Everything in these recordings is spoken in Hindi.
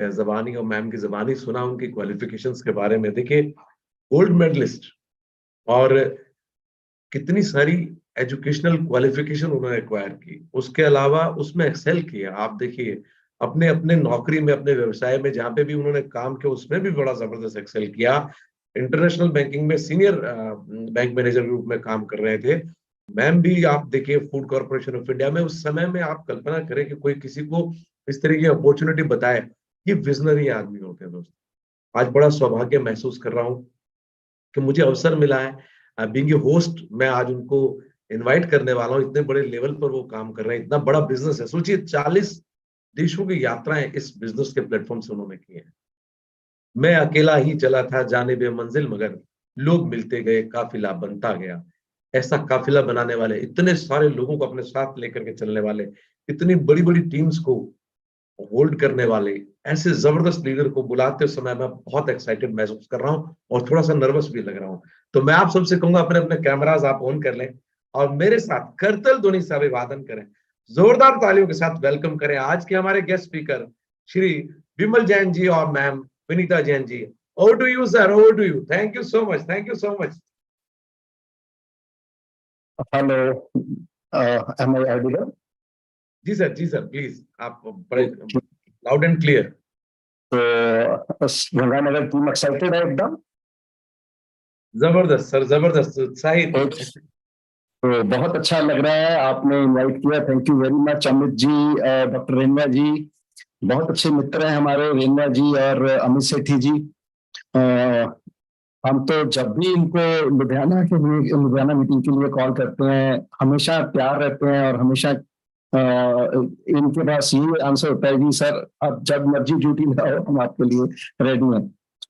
ज़बानी और मैम की ज़बानी सुना उनकी क्वालिफ़िकेशंस के बारे में। देखिए, गोल्ड मेडलिस्ट और कितनी सारी एजुकेशनल क्वालिफ़िकेशन उन्होंने एक्वायर की। उसके अलावा उसमें एक्सेल किया। आप देखिए, अपने-अपने नौकरी में, अपने व्यवसाय में जहाँ पे भी उन्होंने काम किया, उसमें भी बड़ा ज़बरदस्त एक्सेल किया। इंटरनेशनल बैंकिंग में सीनियर बैंक मैनेजर के रूप में काम कर रहे थे। मैम भी आप देखिए फूड कॉर्पोरेशन ऑफ इंडिया में उस समय में आप कल्पना करें कि कोई किसी को इस तरह की अपॉर्च्युनिटी बताए, ये विज़नरी आदमी होते हैं दोस्तों। आज बड़ा सौभाग्य महसूस कर रहा हूँ कि मुझे अवसर मिला है बीइंग ए होस्ट मैं आज उनको इनवाइट करने वाला हूँ। इतने बड़े लेवल पर वो काम कर रहे हैं, इतना बड़ा बिज़नेस है। सोचिए 40 देशों की यात्राएँ इस बिज़नेस के प्लेटफ़ॉर्म से उन्होंने की हैं। मैं अकेला ही चला था जानिबे मंजिल मगर लोग मिलते गए, काफ़िला बनता गया। ऐसा काफ़िला बनाने वाले, इतने सारे लोगों को अपने साथ लेकर के चलने वाले, इतनी बड़ी-बड़ी टीम्स को होल्ड करने वाले, ऐसे ज़बरदस्त लीडर को बुलाते समय मैं बहुत एक्साइटेड महसूस कर रहा हूँ और थोड़ा-सा नर्वस भी लग रहा हूँ। तो मैं आप सबसे कहूँगा अपने-अपने कैमराज़ आप ऑन कर लें और मेरे साथ करतल ध्वनि से अभिवादन करें। ज़ोरदार तालियों के साथ वेलकम करें आज के हमारे गेस्ट स्पीकर श्री विमल जैन जी और ma'am Vinita Jain ji. Over to you sir, over to you. Thank you so much, thank you so much. Hello, am I audible? जी सर, प्लीज़ आप बड़े लाउड एंड क्लियर। तो गंगानगर टीम एक्साइटेड है एकदम। ज़बरदस्त सर, ज़बरदस्त, उत्साहित। तो बहुत अच्छा लग रहा है आपने इनवाइट किया, thank you very much Amit ji, doctor Renuka ji. बहुत अच्छे मित्र हैं हमारे रेणुका जी और अमित सेठी जी। अ, हम तो जब भी इनको लुधियाना मीटिंग के लिए कॉल करते हैं हमेशा तैयार रहते हैं और हमेशा इनके पास यही आंसर होता है कि सर आप जब मर्जी ड्यूटी लगाओ हम आपके लिए रेडी हैं।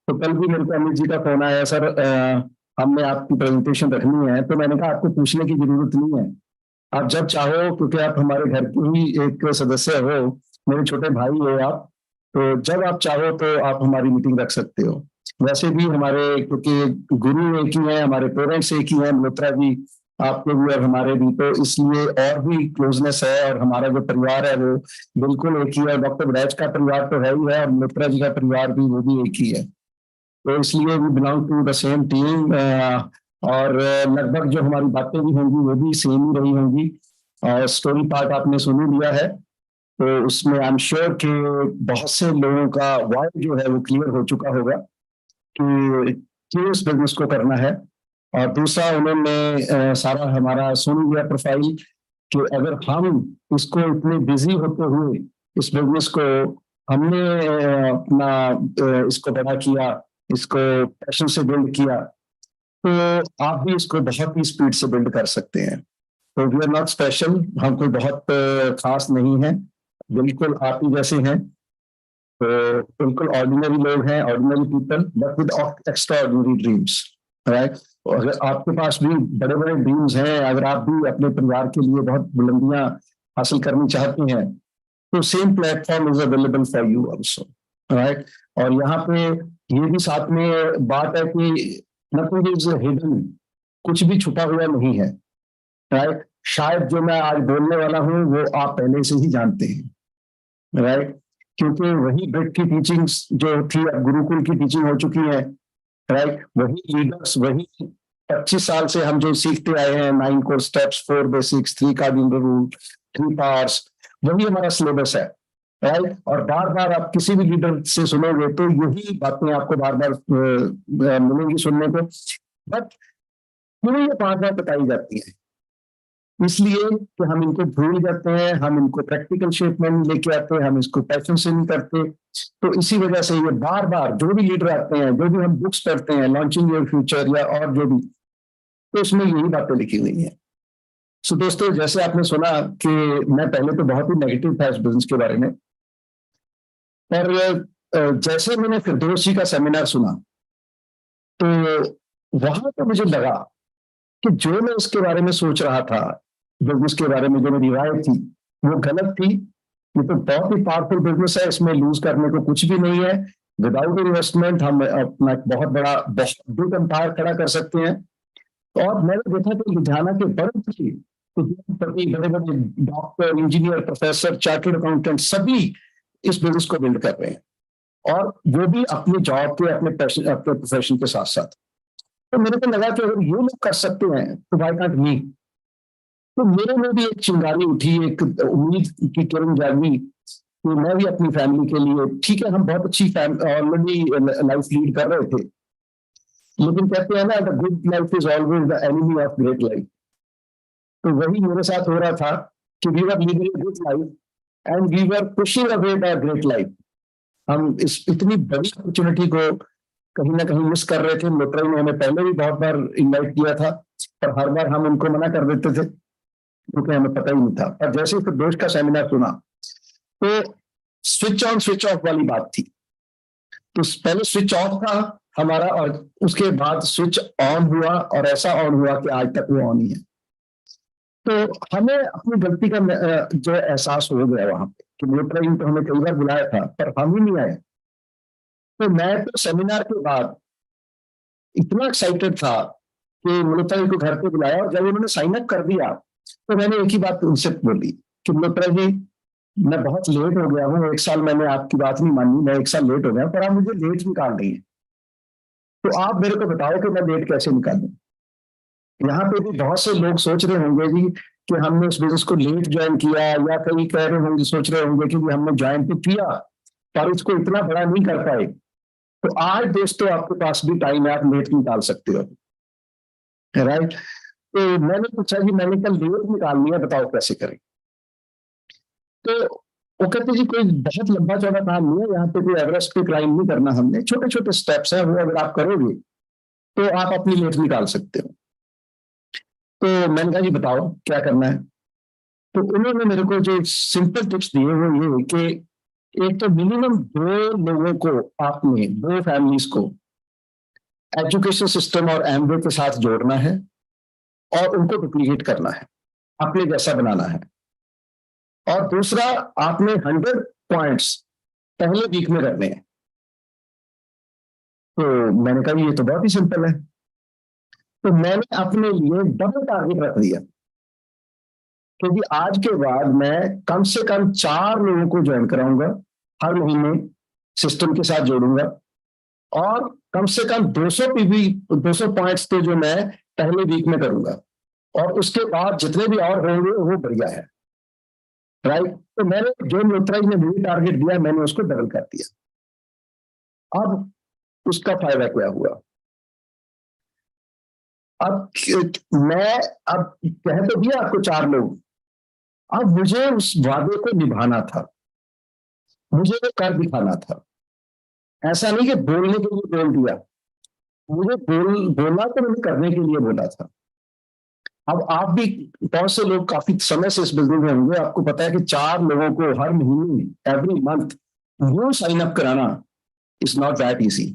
तो कल भी मेरे को अमित जी का फोन आया, सर हमने आपकी प्रेजेंटेशन रखनी है। तो मैंने कहा आपको पूछने की जरूरत नहीं है, आप जब चाहो, क्योंकि आप हमारे घर के ही एक सदस्य हो, मेरे छोटे भाई हो आप, तो जब आप चाहो तो आप हमारी मीटिंग रख सकते हो। वैसे भी हमारे, क्योंकि गुरु एक ही है, हमारे पेरेंट्स एक ही है, मल्होत्रा जी आपके भी और हमारे भी, तो इसलिए और भी क्लोजनेस है और हमारा जो परिवार है वो बिल्कुल एक ही है। डॉक्टर ब्रैच का परिवार तो है ही है और मल्होत्रा जी का परिवार भी वो भी एक ही है। तो इसलिए we belong to the same team. और लगभग जो हमारी बातें भी होंगी वो भी सेम ही रही होंगी। और स्टोरी पार्ट आपने सुन ही लिया है, तो उसमें आई एम श्योर कि बहुत से लोगों का वाई जो है वो क्लियर हो चुका होगा कि क्यों इस बिजनेस को करना है। और दूसरा उन्होंने सारा हमारा सुन लिया प्रोफाइल कि अगर हम इसको इतने बिजी होते हुए इस बिजनेस को हमने अपना इसको बड़ा किया, इसको पैशन से बिल्ड किया, तो आप भी इसको बहुत ही स्पीड से बिल्ड कर सकते हैं। तो वी आर नॉट स्पेशल, हम कोई बहुत खास नहीं है, बिल्कुल आप ही जैसे हैं। तो बिल्कुल ऑर्डिनरी लोग हैं, ordinary people but with extra ordinary dreams, right. अगर आपके पास भी बड़े बड़े ड्रीम्स हैं, अगर आप भी अपने परिवार के लिए बहुत बुलंदियां हासिल करनी चाहते हैं, तो same platform is available for you also, right. और यहाँ पे ये भी साथ में बात है कि नथिंग इज हिडन, कुछ भी छुपा हुआ नहीं है, राइट। शायद जो मैं आज बोलने वाला हूँ वो आप पहले से ही जानते हैं, राइट। क्योंकि वही ब्रिट की टीचिंग्स जो थी अब गुरुकुल की टीचिंग हो चुकी है, राइट। वही लीडर्स, वही 25 साल से हम जो सीखते आए हैं, 9 core steps, 4 basics, 3 cardinal rule, 3 parts, वही हमारा सिलेबस है, राइट। और बार बार आप किसी भी लीडर से सुनोगे तो यही बातें आपको बार बार मिलेंगी सुनने को। बट क्यों ये बार बार बताई जाती है? इसलिए कि हम इनको भूल जाते हैं, हम इनको प्रैक्टिकल शेप में नहीं लेके आते, हम इसको पैशन से नहीं करते। तो इसी वजह से ये बार बार जो भी लीडर आते हैं, जो भी हम बुक्स पढ़ते हैं, लॉन्चिंग योर फ्यूचर या और जो भी, तो उसमें यही बातें लिखी हुई हैं। सो दोस्तों, जैसे आपने सुना कि मैं पहले तो बहुत ही नेगेटिव था इस बिजनेस के बारे में, पर जैसे मैंने फिरदौस जी का सेमिनार सुना तो वहां पर मुझे लगा कि जो मैं उसके बारे में सोच रहा था, बिजनेस के बारे में जो मेरी राय थी, वो गलत थी। ये तो बहुत ही पावरफुल बिजनेस है, इसमें लूज करने को कुछ भी नहीं है। विदाउट इन्वेस्टमेंट हम अपना एक बहुत बड़ा बिग एम्पायर खड़ा कर सकते हैं। और मैंने देखा कि लुधियाना के बड़े बड़े बड़े doctor, engineer, professor, chartered accountant सभी इस बिजनेस को बिल्ड कर रहे हैं। और वो भी अपनी जॉब के, अपने प्रोफेशन के साथ साथ। तो मेरे को लगा कि अगर ये लोग कर सकते हैं तो व्हाई नॉट मी। तो मेरे में भी एक चिंगारी उठी, एक उम्मीद की किरण जागी कि मैं भी अपनी फैमिली के लिए, ठीक है हम बहुत अच्छी ऑलरेडी लाइफ लीड कर रहे थे, लेकिन कहते हैं ना, the good life is always the enemy of great life. तो वही मेरे साथ हो रहा था कि we were living a good life and we were pushing away the great life. हम इस इतनी बड़ी अपॉर्चुनिटी को कहीं ना कहीं मिस कर रहे थे। लोटराई ने हमें पहले भी बहुत बार इनवाइट किया था, पर हर बार हम उनको मना कर देते थे क्योंकि हमें पता ही नहीं था। पर जैसे ही फिर का सेमिनार सुना तो स्विच ऑन स्विच ऑफ वाली बात थी। तो पहले स्विच ऑफ था हमारा, और उसके बाद स्विच ऑन हुआ, और ऐसा ऑन हुआ कि आज तक वो ऑन ही है। तो हमें अपनी गलती का जो एहसास हो गया वहां पे कि लोटराई तो हमें कई बार बुलाया था पर हम ही नहीं आए। तो मैं तो सेमिनार के बाद इतना एक्साइटेड था कि मल्होत्रा जी को घर पे बुलाया, और जब उन्होंने साइन अप कर दिया तो मैंने एक ही बात उनसे बोली कि मल्होत्रा जी मैं बहुत लेट हो गया हूँ, 1 साल मैंने आपकी बात नहीं मानी, मैं 1 साल लेट हो गया, पर आप मुझे लेट निकाल रही है, तो आप मेरे को बताओ कि मैं लेट कैसे निकालूं। यहाँ पे भी बहुत से लोग सोच रहे होंगे जी कि हमने इस बिजनेस को लेट ज्वाइन किया, या कई कह रहे होंगे, सोच रहे होंगे कि हमने ज्वाइन तो किया पर इसको इतना बड़ा नहीं कर पाए। तो आज दोस्तों आपके पास भी टाइम है, आप लेट निकाल सकते हो, राइट। तो मैंने पूछा जी मैंने कल लेट निकाल लिया, बताओ कैसे करें। तो वो कहते जी कोई बहुत लंबा चौड़ा काम नहीं है, यहाँ पे कोई एवरेस्ट पे क्लाइम नहीं करना, हमने छोटे छोटे स्टेप्स है, वो अगर आप करोगे तो आप अपनी लेट निकाल सकते हो। तो मैंने कहा जी बताओ क्या करना है। तो उन्होंने मेरे को जो सिंपल टिप्स दिए वो ये कि एक तो मिनिमम 2 लोगों को आपने, 2 फैमिलीज को एजुकेशन सिस्टम और एमबे के साथ जोड़ना है और उनको डुप्लीकेट करना है, अपने जैसा बनाना है। और दूसरा, आपने 100 पॉइंट्स पहले वीक में करने हैं। तो मैंने कहा ये तो बहुत ही सिंपल है। तो मैंने अपने लिए डबल टारगेट रख दिया, क्योंकि आज के बाद मैं कम से कम 4 लोगों को ज्वाइन कराऊंगा हर महीने, सिस्टम के साथ जोड़ूंगा, और कम से कम 200 पीवी 200 पॉइंट्स थे जो मैं पहले वीक में करूंगा, और उसके बाद जितने भी और होंगे वो बढ़िया है, राइट। तो मैंने जो मल्होत्रा जी ने मुझे टारगेट दिया मैंने उसको डबल कर दिया। अब उसका फायदा क्या हुआ, मैं अब कह तो दिया आपको 4 लोग, अब मुझे उस वादे को निभाना था, मुझे वो कर दिखाना था। ऐसा नहीं कि बोलने के लिए बोल दिया, मुझे बोला तो मैंने करने के लिए बोला था। अब आप भी बहुत से लोग काफी समय से इस बिल्डिंग में होंगे, आपको पता है कि 4 लोगों को हर महीने, एवरी मंथ वो साइन अप कराना is not that easy,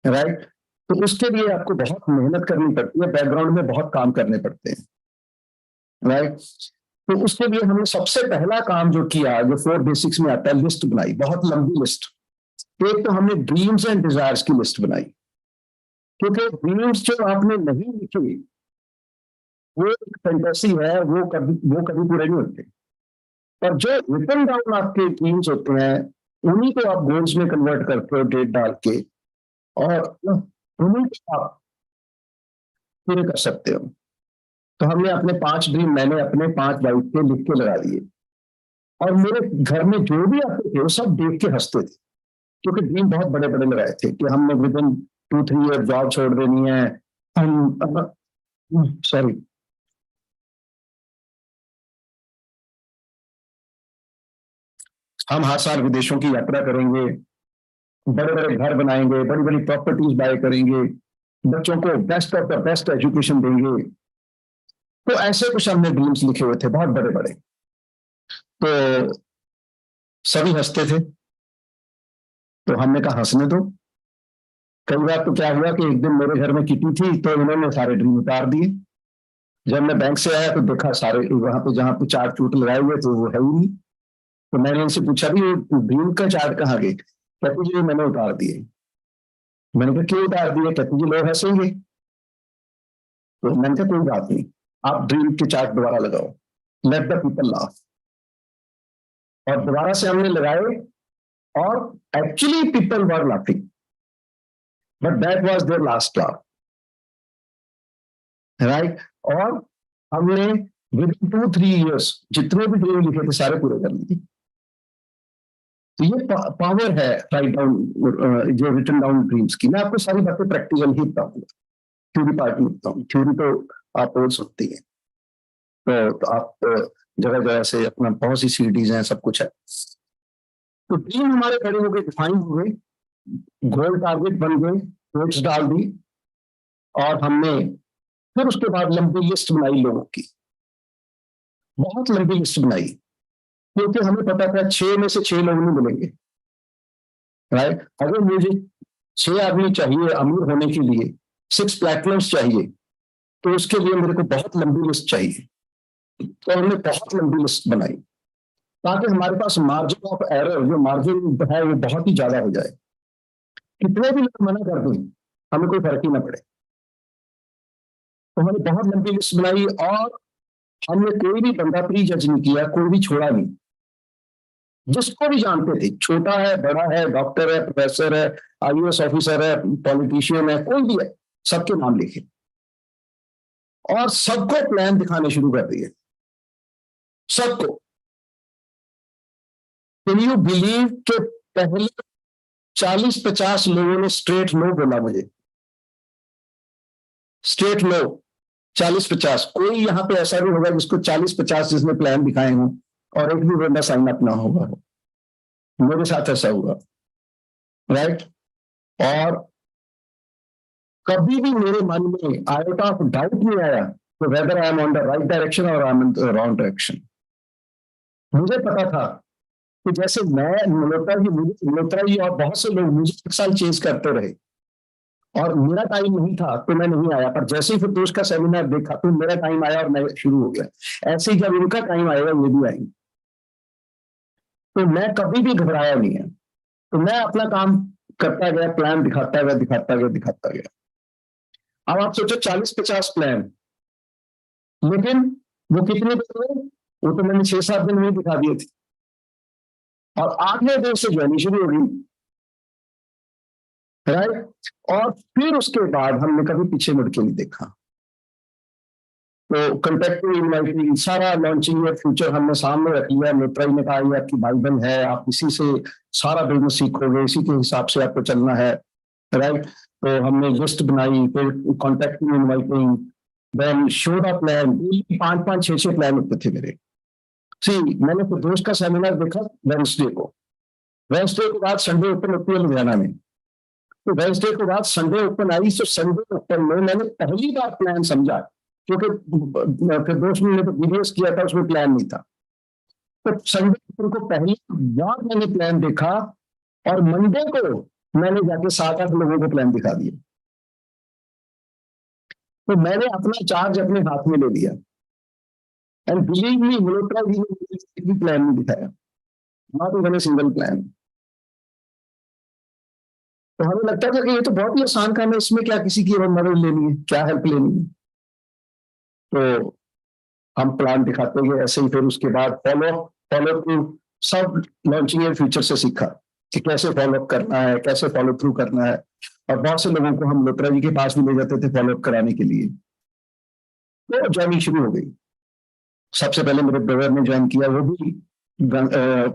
right. तो उसके लिए आपको बहुत मेहनत करनी पड़ती है, बैकग्राउंड में बहुत काम करने पड़ते हैं, राइट। तो उसके लिए हमने सबसे पहला काम जो किया, जो 4 बेसिक्स में आता है, लिस्ट बनाई, बहुत लंबी लिस्ट। एक तो हमने ड्रीम्स एंड डिजायर्स की लिस्ट बनाई, क्योंकि ड्रीम्स जो आपने नहीं लिखे वो एक फैंटेसी है, वो कभी पूरे नहीं होते। पर जो रिटन डाउन आपके ड्रीम्स होते हैं उन्हीं को आप गोल्स में कन्वर्ट करते हो, डेट डाल के, और उन्हीं को आप पूरे कर सकते हो। तो हमने अपने 5 ड्रीम, मैंने अपने 5 वाइफ के लिख के लगा दिए, और मेरे घर में जो भी आते थे वो सब देख के हंसते थे, क्योंकि ड्रीम बहुत बड़े बड़े लगाए थे कि हमने विद इन 2-3 ईयर जॉब छोड़ देनी है, हम सॉरी हम हर साल विदेशों की यात्रा करेंगे, बड़े बड़े घर बनाएंगे, बड़ी बड़ी प्रॉपर्टीज बाय करेंगे, बच्चों को best of the best education देंगे। तो ऐसे कुछ हमने ड्रीम्स लिखे हुए थे बहुत बड़े बड़े। तो सभी हंसते थे, तो हमने कहा हंसने दो। कई बार तो क्या हुआ कि एक दिन मेरे घर में किटी थी तो इन्होंने सारे ड्रीम उतार दिए। जब मैं बैंक से आया तो देखा सारे वहां पे जहां पे चार्ट चूट लगाए हुए थे वो है ही नहीं। तो मैंने इनसे पूछा भी ड्रीम का चार्ट कहाँ गए, कहते जी मैंने उतार दिए। मैंने कहा क्यों उतार दिए, कहते जी लोग हंसेंगे। तो मैंने कहा कोई बात नहीं, आप ड्रीम के चार्ट दोबारा लगाओ, लेट द पीपल लाफ। और दोबारा से हमने लगाए और actually people were laughing, but that was their last laugh, right. और हमने विद 2-3 years जितने भी ड्रीम लिखे थे सारे पूरे कर लिए। तो ये पावर है राइट डाउन, जो रिटन डाउन ड्रीम्स की। मैं आपको सारी बातें प्रैक्टिकल ही बताऊंगा, थ्योरी पार्ट में बताऊँ, थ्योरी तो आप रोज सुनती है, तो आप जगह जगह से अपना बहुत सी सीडीज हैं, सब कुछ है। तो ड्रीम हमारे खड़े हो गए, डिफाइन हो गए, गोल टारगेट बन गए, कोच डाल दी, और हमने फिर उसके बाद लंबी लिस्ट बनाई लोगों की, बहुत लंबी लिस्ट बनाई, क्योंकि हमें पता था 6 में से 6 लोग नहीं मिलेंगे, राइट। अगर मुझे 6 आदमी चाहिए अमीर होने के लिए, 6 प्लेटफॉर्म्स चाहिए, तो उसके लिए मेरे को बहुत लंबी लिस्ट चाहिए। तो हमने बहुत लंबी लिस्ट बनाई ताकि हमारे पास मार्जिन ऑफ एरर, जो मार्जिन है वो बहुत ही ज्यादा हो जाए। कितने भी लोग मना कर दें, हमें कोई फर्क ही ना पड़े। तो हमने बहुत लंबी लिस्ट बनाई, और हमने कोई भी बंदा प्री जज नहीं किया, कोई भी छोड़ा नहीं। जिसको भी जानते थे, छोटा है, बड़ा है, डॉक्टर है, प्रोफेसर है, आईएएस ऑफिसर है, पॉलिटिशियन है, कोई भी है, सबके नाम लिखे और सबको प्लान दिखाने शुरू कर दिए, सबको। कैन यू बिलीव कि पहले 40-50 लोगों ने स्ट्रेट नो बोला मुझे, स्ट्रेट नो, 40-50। कोई यहाँ पे ऐसा नहीं होगा जिसको 40-50 जिसने प्लान दिखाए हों और एक भी बंदा साइन अप ना होगा। मेरे साथ ऐसा हुआ, राइट। और कभी भी मेरे मन में आयोटा ऑफ डाउट नहीं आया कि whether I am on the right direction or I am in the wrong direction. मुझे पता था कि जैसे मैं मल्होत्रा जी और बहुत से लोग मुझे 1 साल चेंज करते रहे, और मेरा टाइम नहीं था तो मैं नहीं आया, पर जैसे ही फिर का सेमिनार देखा तो मेरा टाइम आया और मैं शुरू हो गया। ऐसे ही जब इनका टाइम आएगा ये भी आएंगे। तो मैं कभी भी घबराया नहीं है, तो मैं अपना काम करता गया, प्लान दिखाता गया, दिखाता गया, दिखाता गया। अब आप सोचो 40-50 प्लान, लेकिन वो कितने दिन में? वो तो मैंने 6-7 दिन में दिखा दिए थे, और 8वें दिन से ज्वाइनिंग शुरू हो गई, राइट। और फिर उसके बाद हमने कभी पीछे मुड़ के नहीं देखा। तो कंटेक्टिव इन्वाइटिंग, सारा लॉन्चिंग ईयर फ्यूचर हमने सामने रख लिया। मित्रा ने कहा ये आपकी बाइबल है, आप इसी से सारा बिजनेस सीखोगे, इसी के हिसाब से आपको चलना है, राइट। तो हमने लिस्ट बनाई, फिर contacting inviting, then show the plan. 5-5, 6-6 plan होते थे मेरे। सी, मैंने फिरदौस का सेमिनार देखा वेडनेसडे को, वेडनेसडे के बाद संडे ओपन होती है लुधियाना में, तो वेडनेसडे के बाद संडे ओपन आई। तो संडे ओपन में मैंने पहली बार प्लान समझा, क्योंकि फिरदौस ने तो वीडियोस किया था, उसमें प्लान नहीं था। तो संडे ओपन को पहली बार मैंने प्लान देखा, और मंडे को मैंने जाके 7-8 लोगों को प्लान दिखा दिया। तो मैंने अपना चार्ज अपने हाथ में ले लिया, and believe me, Malhotra ji ने एक भी प्लान नहीं दिखाया, not even a single plan. तो हमें लगता था कि ये तो बहुत ही आसान काम है, इसमें क्या किसी की मदद लेनी है, क्या हेल्प लेनी है। तो हम प्लान दिखाते गए ऐसे ही। फिर उसके बाद फॉलो थ्रू, सब लॉन्चिंग ईयर फ्यूचर से सीखा कि कैसे फॉलो अप करना है, कैसे फॉलो थ्रू करना है। और बहुत से लोगों को हम मल्होत्रा जी के पास भी ले जाते थे फॉलो अप कराने के लिए। तो ज्वाइनिंग शुरू हो गई। सबसे पहले मेरे ब्रदर ने ज्वाइन किया, वो भी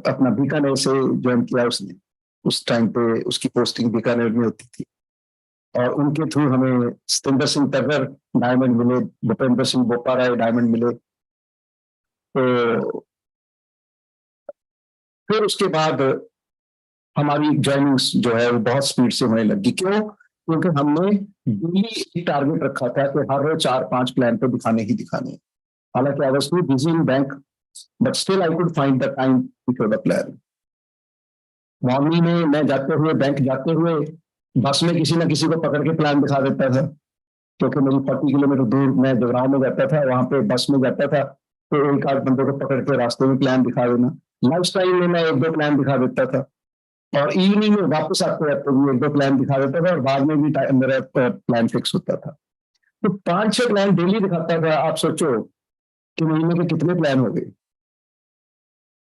अपना बीकानेर से ज्वाइन किया उसने। उस टाइम पे उसकी पोस्टिंग बीकानेर में होती थी, और उनके थ्रू हमें सतिंदर सिंह तगर डायमंड मिले, भूपेंद्र सिंह बोपाराय डायमंड मिले। तो फिर उसके बाद हमारी ज्वाइनिंग्स जो है वो बहुत स्पीड से होने लगी। क्यों? क्योंकि हमने डेली एक टारगेट रखा था कि हर रोज 4-5 प्लान तो दिखाने ही दिखाने। हालांकि I was too busy in bank, but still I could find the time to show the plan. Morning में मैं जाते हुए, बैंक जाते हुए बस में किसी ना किसी को पकड़ के प्लान दिखा देता था, क्योंकि मेरी 40 किलोमीटर दूर मैं जगरांव में जाता था, वहां पे बस में जाता था। तो एक आध बंदों को पकड़ के रास्ते में प्लान दिखा देना। लंच टाइम में मैं 1-2 प्लान दिखा देता था, और इवनिंग में वापस आते रहते हुए 1-2 प्लान दिखा देता था, और बाद में भी मेरा प्लान फिक्स होता था। तो 5-6 प्लान डेली दिखाता था। आप सोचो कि महीने के कितने प्लान हो गए।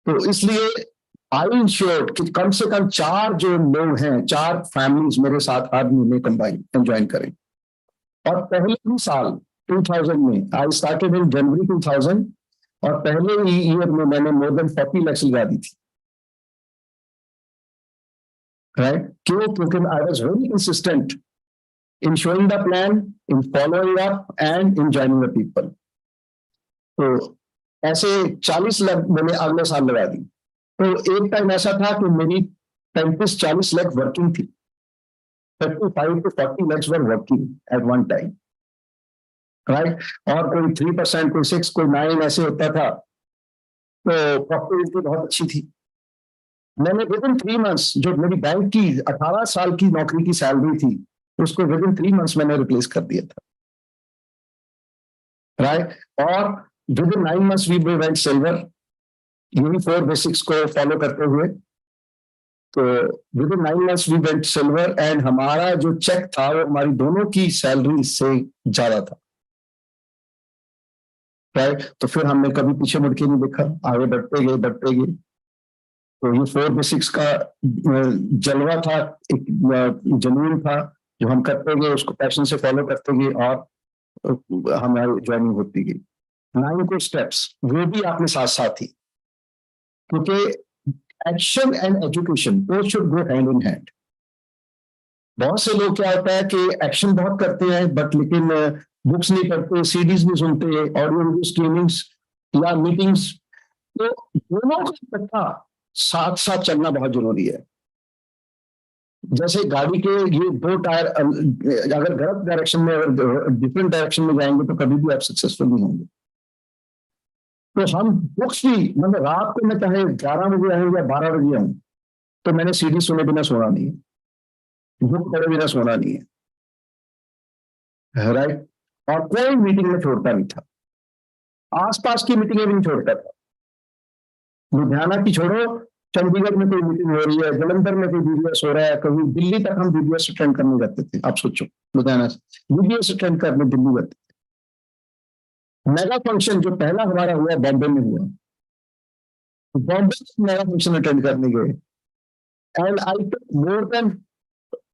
तो इसलिए आई इंश्योर्ड कि कम से कम 4 जो लोग हैं, 4 फैमिलीज मेरे साथ हर महीने कंबाइन ज्वाइन करें। और पहले ही साल 2000 में, आई स्टार्टेड इन जनवरी 2000, और पहले ही ईयर में मैंने मोर देन 40 lakhs लगा दी थी। राइट? क्यों? क्योंकि I was very consistent in showing the plan, in following up and in joining the people. तो ऐसे 40 लाख मैंने अगले साल लगा दी। तो एक टाइम ऐसा था कि मेरी 35-40 लाख वर्किंग थी, 35 to 40 lakhs were working at one time. Right? और कोई 3%, कोई 6, कोई 9 ऐसे होता था। तो प्रॉफिटेबिलिटी बहुत अच्छी थी। मैंने विद इन 3 months, जो मेरी बैंक की 18 साल की नौकरी की सैलरी थी, उसको विद इन 3 months मैंने रिप्लेस कर दिया था। राइट? और within 9 months we went silver, यही 4 बेसिक्स को फॉलो करते हुए। तो within 9 months we went silver, and हमारा जो चेक था वो हमारी दोनों की सैलरी से ज्यादा था। राइट? तो फिर हमने कभी पीछे मुड़ के नहीं देखा, आगे बढ़ते गए बढ़ते गए। तो ये 4 बेसिक्स का जलवा था, एक जुनून था जो हम करते गए, उसको पैशन से फॉलो करते गए, और हमारी ज्वाइनिंग होती गई। 9 को स्टेप्स वो भी आपने साथ साथ ही, क्योंकि एक्शन एंड एजुकेशन वो should go hand in hand. बहुत से लोग, क्या होता है कि एक्शन बहुत करते हैं बट लेकिन बुक्स नहीं पढ़ते, सीडीज नहीं सुनते, ऑडियो स्ट्रीमिंग्स या मीटिंग्स। तो दोनों का इकट्ठा साथ साथ चलना बहुत जरूरी है। जैसे गाड़ी के ये 2 टायर अगर गलत डायरेक्शन में, अगर डिफरेंट डायरेक्शन में जाएंगे तो कभी भी आप सक्सेसफुल नहीं होंगे। तो हम बुक्स भी, मतलब रात को मैं चाहे 11 बजे आऊँ या 12 बजे आऊँ, तो मैंने सीडी सुने बिना सोना नहीं है, बुक पढ़े बिना सोना नहीं है। राइट? और कोई मीटिंग में छोड़ता नहीं था, आसपास की मीटिंगें भी नहीं छोड़ता था। लुधियाना की छोड़ो, चंडीगढ़ में कोई मीटिंग हो रही है, जलंधर में कोई बीबीएस हो रहा है, कभी दिल्ली तक हम बीबीएस अटेंड करने जाते थे। आप सोचो, लुधियाना से बीबीएस अटेंड करने दिल्ली जाते थे। मेगा फंक्शन जो पहला हमारा हुआ बॉम्बे में हुआ, बॉम्बे में मेगा फंक्शन अटेंड करने गए, and I took more than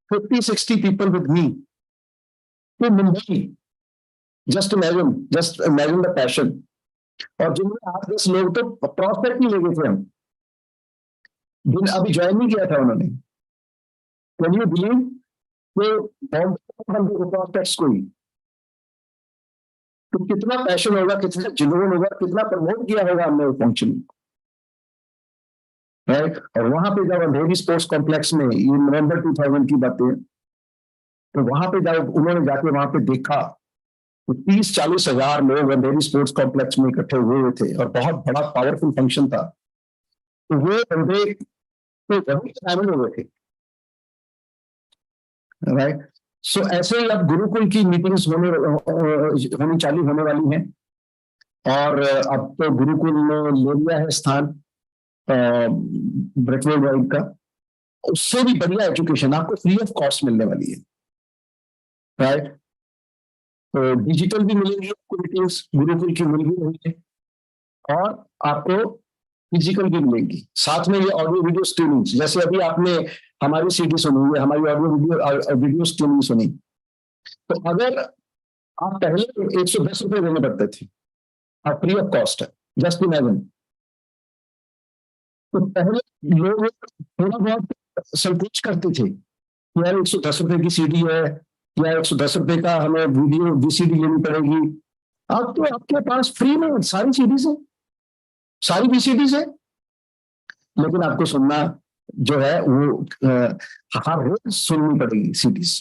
50-60 people with me to Mumbai. Just imagine the passion. और जिनमें 8-10 लोग तो प्रॉस्पेक्ट ही ले गए थे हम, जिन अभी ज्वाइन नहीं किया था उन्होंने। कैन यू बिलीव कि बॉम्बे प्रॉस्पेक्ट्स कोई, तो कितना पैशन होगा, कितना जुनून होगा, कितना प्रमोट किया होगा हमने उस फंक्शन में। राइट? और वहां पे जब अंधेरी स्पोर्ट्स कॉम्प्लेक्स में, ये नवंबर 2000 की बातें, तो वहां पे जब उन्होंने जाके वहां पे देखा, तो 30-40 हजार लोग अंधेरी स्पोर्ट्स कॉम्प्लेक्स में इकट्ठे हुए थे, और बहुत बड़ा पावरफुल फंक्शन था। तो वो बंदे तो वही शामिल हुए थे। राइट? सो ऐसे ही अब गुरुकुल की मीटिंग्स होनी चालू होने वाली हैं, और अब तो गुरुकुल ने ले लिया है स्थान ब्रेकवर्ड वाइड का। उससे भी बढ़िया एजुकेशन आपको फ्री ऑफ कॉस्ट मिलने वाली है। राइट? तो डिजिटल भी मिलेंगी आपको मीटिंग्स, गुरुकुल की मिल भी रही है, और आपको फिजिकल भी मिलेंगी। साथ में ये ऑडियो वीडियो स्ट्रीमिंग, जैसे अभी आपने हमारी सीडी सुनी है, हमारी ऑडियो वीडियो स्ट्रीमिंग सुनी, तो अगर आप पहले 110 रुपए देने पड़ते थे, अब फ्री ऑफ कॉस्ट है। Just imagine. तो पहले लोग थोड़ा बहुत संकोच करते थे, यार 110 रुपए की सीडी है, या 110 रुपए का हमें वीडियो वीसीडी लेनी पड़ेगी। अब तो आपके पास फ्री में सारी सीडीज है, सारी वीसीडीज है, लेकिन आपको सुनना जो है वो हर रोज सुननी पड़ेगी सीडीज।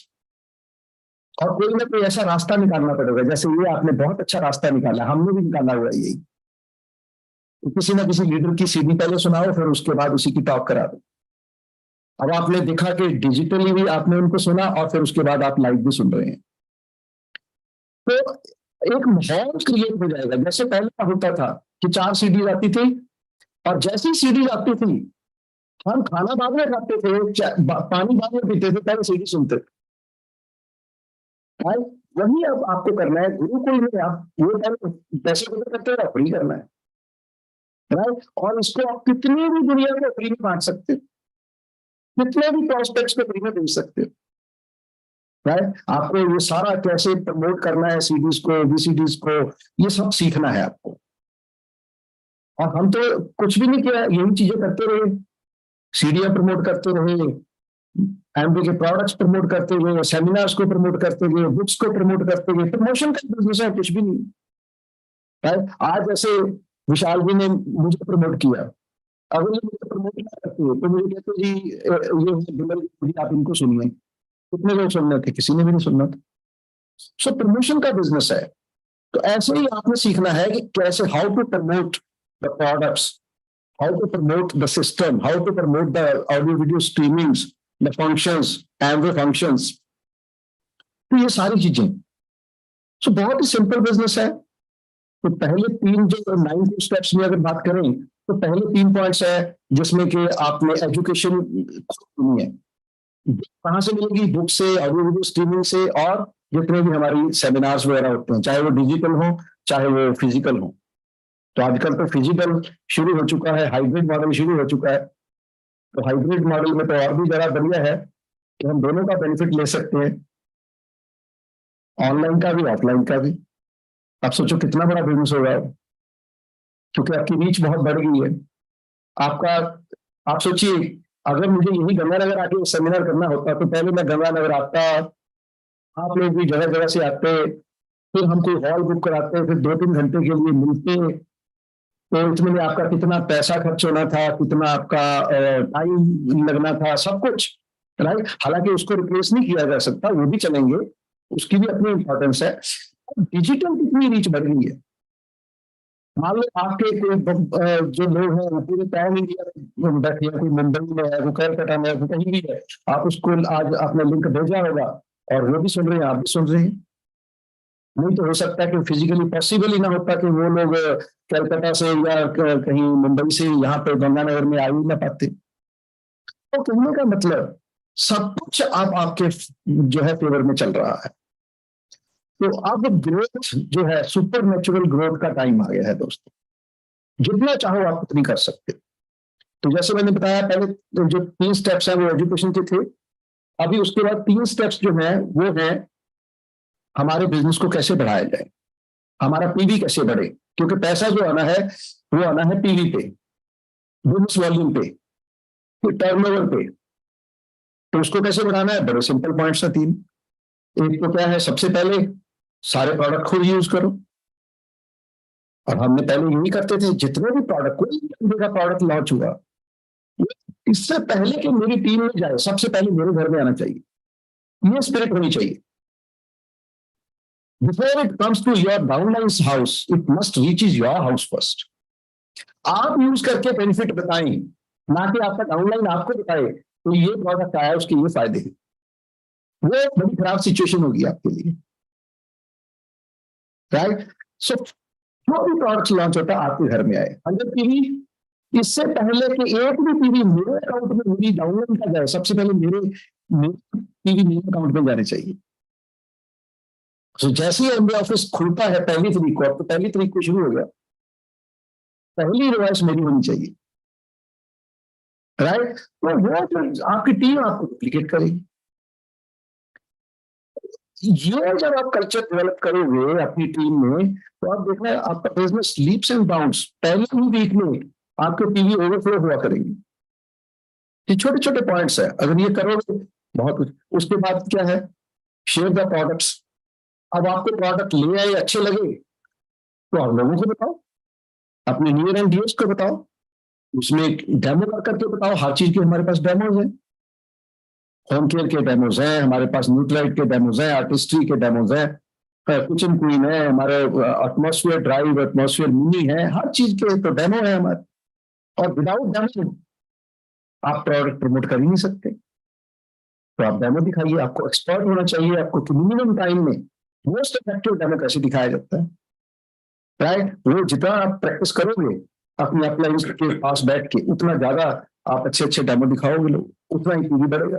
और कोई ना कोई ऐसा रास्ता निकालना पड़ेगा, जैसे ये आपने बहुत अच्छा रास्ता निकाला, हमने भी निकाला हुआ है यही। तो किसी ना किसी लीडर की सीडी पहले सुनाओ, फिर उसके बाद उसी की टॉक करा दो। अब आपने देखा कि डिजिटली भी आपने उनको सुना, और फिर उसके बाद आप लाइव भी सुन रहे हैं। तो एक माहौल क्रिएट हो जाएगा। जैसे पहले होता था कि 4 सीडी आती थी, और जैसी सीडी आती थी हम खाना बाद में खाते थे, पानी बाद में पीते थे, पहले सीडी सुनते थे। वही अब आपको करना है गुरुकुल में। आप वो पहले पैसे को करते हो, फ्री करना है। राइट। और इसको आप कितनी भी दुनिया को फ्री में बांट सकते हो, कितने भी प्रोस्पेक्ट्स को फ्री में बेच सकते हो, राइट। आपको ये सारा कैसे प्रमोट करना है, सीडीज को, वीसीडीज को, ये सब सीखना है आपको। और हम तो कुछ भी नहीं किया, यही चीजें करते रहे, सीडीएं प्रमोट करते रहे, एमबी के प्रोडक्ट्स प्रमोट करते हुए, सेमिनार्स को प्रमोट करते हुए, बुक्स को प्रमोट करते हुए। प्रमोशन का बिजनेस है, कुछ भी नहीं, राइट। आज जैसे विशाल जी ने मुझे प्रमोट किया, अगर ये मुझे प्रमोट नहीं करते तो मुझे कहते जी ये बिमल जी आप इनको सुनिए, कितने लोग सुनने थे, किसी ने भी नहीं सुनना था। सो प्रमोशन का बिजनेस है। तो ऐसे ही आपने सीखना है कि कैसे, how to promote the products, how to promote the system, how to promote the audio video streamings, the functions, Amway functions, तो ये सारी चीजें। सो बहुत ही सिंपल बिजनेस है। तो पहले 3 जो 9 स्टेप्स में अगर बात करें, तो पहले 3 पॉइंट्स है जिसमें कि आपने एजुकेशन सुनी है, कहाँ से मिलेगी, बुक से, ऑडियो वीडियो स्ट्रीमिंग से, और जितने भी हमारी सेमिनार्स वगैरह होते हैं, चाहे वो डिजिटल हो चाहे वो फिजिकल हो। तो आजकल तो फिजिकल शुरू हो चुका है, हाइब्रिड मॉडल शुरू हो चुका है। तो हाइब्रिड मॉडल में तो और भी जरा बढ़िया है कि हम दोनों का बेनिफिट ले सकते हैं, ऑनलाइन का भी ऑफलाइन का भी। आप सोचो कितना बड़ा बिजनेस होगा, क्योंकि आपकी रीच बहुत बढ़ गई है आपका। आप सोचिए, अगर मुझे यही गंगानगर आके सेमिनार करना होता तो पहले मैं गंगानगर आता, आप लोग भी जगह जगह से आते, फिर हम कोई हॉल बुक कराते, फिर 2-3 घंटे के लिए मिलते, तो इसमें आपका कितना पैसा खर्च होना था, कितना आपका टाइम लगना था, सब कुछ, राइट। हालांकि उसको रिप्लेस नहीं किया जा सकता, वो भी चलेंगे, उसकी भी अपनी इंपॉर्टेंस है। डिजिटल कितनी रीच बढ़ गई है। मान लो आपके जो लोग हैं वो पूरे पैन इंडिया में बैठे हैं, कोई मुंबई में है, कोई कलकत्ता में है, कोई कहीं भी है, आप उसको आज आपने लिंक भेजा होगा और वो भी सुन रहे हैं, आप भी सुन रहे हैं। नहीं तो हो सकता है कि फिजिकली पॉसिबल ही ना होता कि वो लोग कलकत्ता से या कहीं मुंबई से यहाँ पे गंगानगर में आ ही ना पाते। तो कहने का मतलब सब कुछ आप आपके जो है फेवर में चल रहा है। तो अब ग्रोथ जो है, सुपर नेचुरल ग्रोथ का टाइम आ गया है दोस्तों, जितना चाहो आप उतनी कर सकते हो। तो जैसे मैंने बताया, पहले जो 3 स्टेप्स है वो एजुकेशन के थे। अभी उसके बाद 3 स्टेप्स जो है वो है हमारे बिजनेस को कैसे बढ़ाया जाए, हमारा पीवी कैसे बढ़े, क्योंकि पैसा जो आना है वो आना है पीवी पे, बिजनेस वॉल्यूम पे, टर्नओवर पे। तो उसको कैसे बढ़ाना है, बड़े सिंपल पॉइंट्स है 3। एक तो क्या है, सबसे पहले सारे प्रोडक्ट खुद यूज करो। और हमने पहले यही करते थे, जितने भी प्रोडक्ट, कोई भी प्रोडक्ट लॉन्च हुआ, इससे पहले कि मेरी टीम में जाए, सबसे पहले मेरे घर में आना चाहिए, ये स्पिरिट होनी चाहिए। Before it comes to your downline's house, it must reaches your house first. आप यूज करके बेनिफिट बताएं, ना कि आपका डाउनलाइन आपको बताए तो ये प्रोडक्ट आया उसके ये फायदे हैं। वो बड़ी खराब सिचुएशन होगी आपके लिए, राइट। सो जो भी प्रोडक्ट लॉन्च होता है आपके घर में आए। अगर टीवी इससे पहले कि एक भी टीवी मेरे अकाउंट में, मेरी डाउनलाइन का जाए, सबसे पहले मेरे टीवी मेरे अकाउंट में जाने चाहिए। तो जैसे ही एमबी ऑफिस खुलता है 1 तारीख को, अब तो 1 तारीख को शुरू हो गया, पहली रिवाइज मेरी होनी चाहिए, राइट। तो वो आपकी टीम आपको डुप्लीकेट करेगी। ये जब आप कल्चर डेवलप करोगे अपनी टीम में, तो आप देखना आपका बिजनेस लीप्स एंड बाउंड्स। पहले ही वीक में आपके टीवी ओवरफ्लो हुआ करेंगे। ये छोटे छोटे पॉइंट्स है, अगर ये करोगे बहुत कुछ। उसके बाद क्या है, शेयर द प्रोडक्ट्स। अब आपको प्रोडक्ट ले आए, अच्छे लगे, तो आप लोगों को बताओ, अपने नियर एंड डियर्स को बताओ, उसमें डेमो कर करके बताओ। हर चीज के हमारे पास डेमोज है, होम केयर के डेमोज हैं हमारे पास, न्यूट्राइट के डेमोज हैं, आर्टिस्ट्री के डेमोज हैं, किचन क्वीन है हमारे, एटमॉस्फेयर ड्राइव, एटमॉस्फेयर मिनी है, हर चीज के तो डेमो है हमारे। और विदाउट डेमो आप प्रोडक्ट प्रमोट कर ही नहीं सकते। तो आप डेमो दिखाइए, आपको एक्सपर्ट होना चाहिए, आपको मिनिमम टाइम में मोस्ट इफेक्टिव डेमो कैसे दिखाया जाता है, राइट। वो जितना आप प्रैक्टिस करोगे अपने अपलाइंस के पास बैठ के, उतना ज्यादा आप अच्छे अच्छे डेमो दिखाओगे, लोग उतना ही पीवी बढ़ेगा।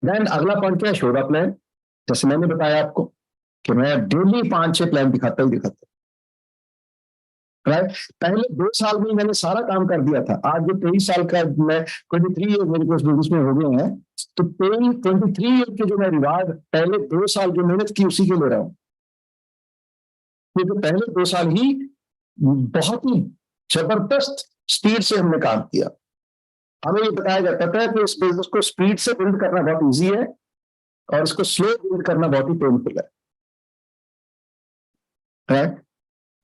देन अगला पॉइंट क्या है, शो द प्लान। जैसे मैंने बताया आपको कि मैं डेली 5-6 प्लान दिखाता ही दिखाता, राइट। पहले 2 साल में मैंने सारा काम कर दिया था। आज जो 23 साल का मैं 23 ईयर मेरे को इस बिजनेस में हो गए हैं, तो 23 ईयर के जो मैं रिवार्ड पहले 2 साल जो मेहनत की उसी के ले रहा हूँ। क्योंकि पहले 2 साल ही बहुत ही जबरदस्त स्पीड से हमने काम किया। हमें ये बताया जाता था कि इस बिजनेस को स्पीड से बिल्ड करना बहुत इजी है और इसको स्लो बिल्ड करना बहुत ही पेनफुल है, राइट।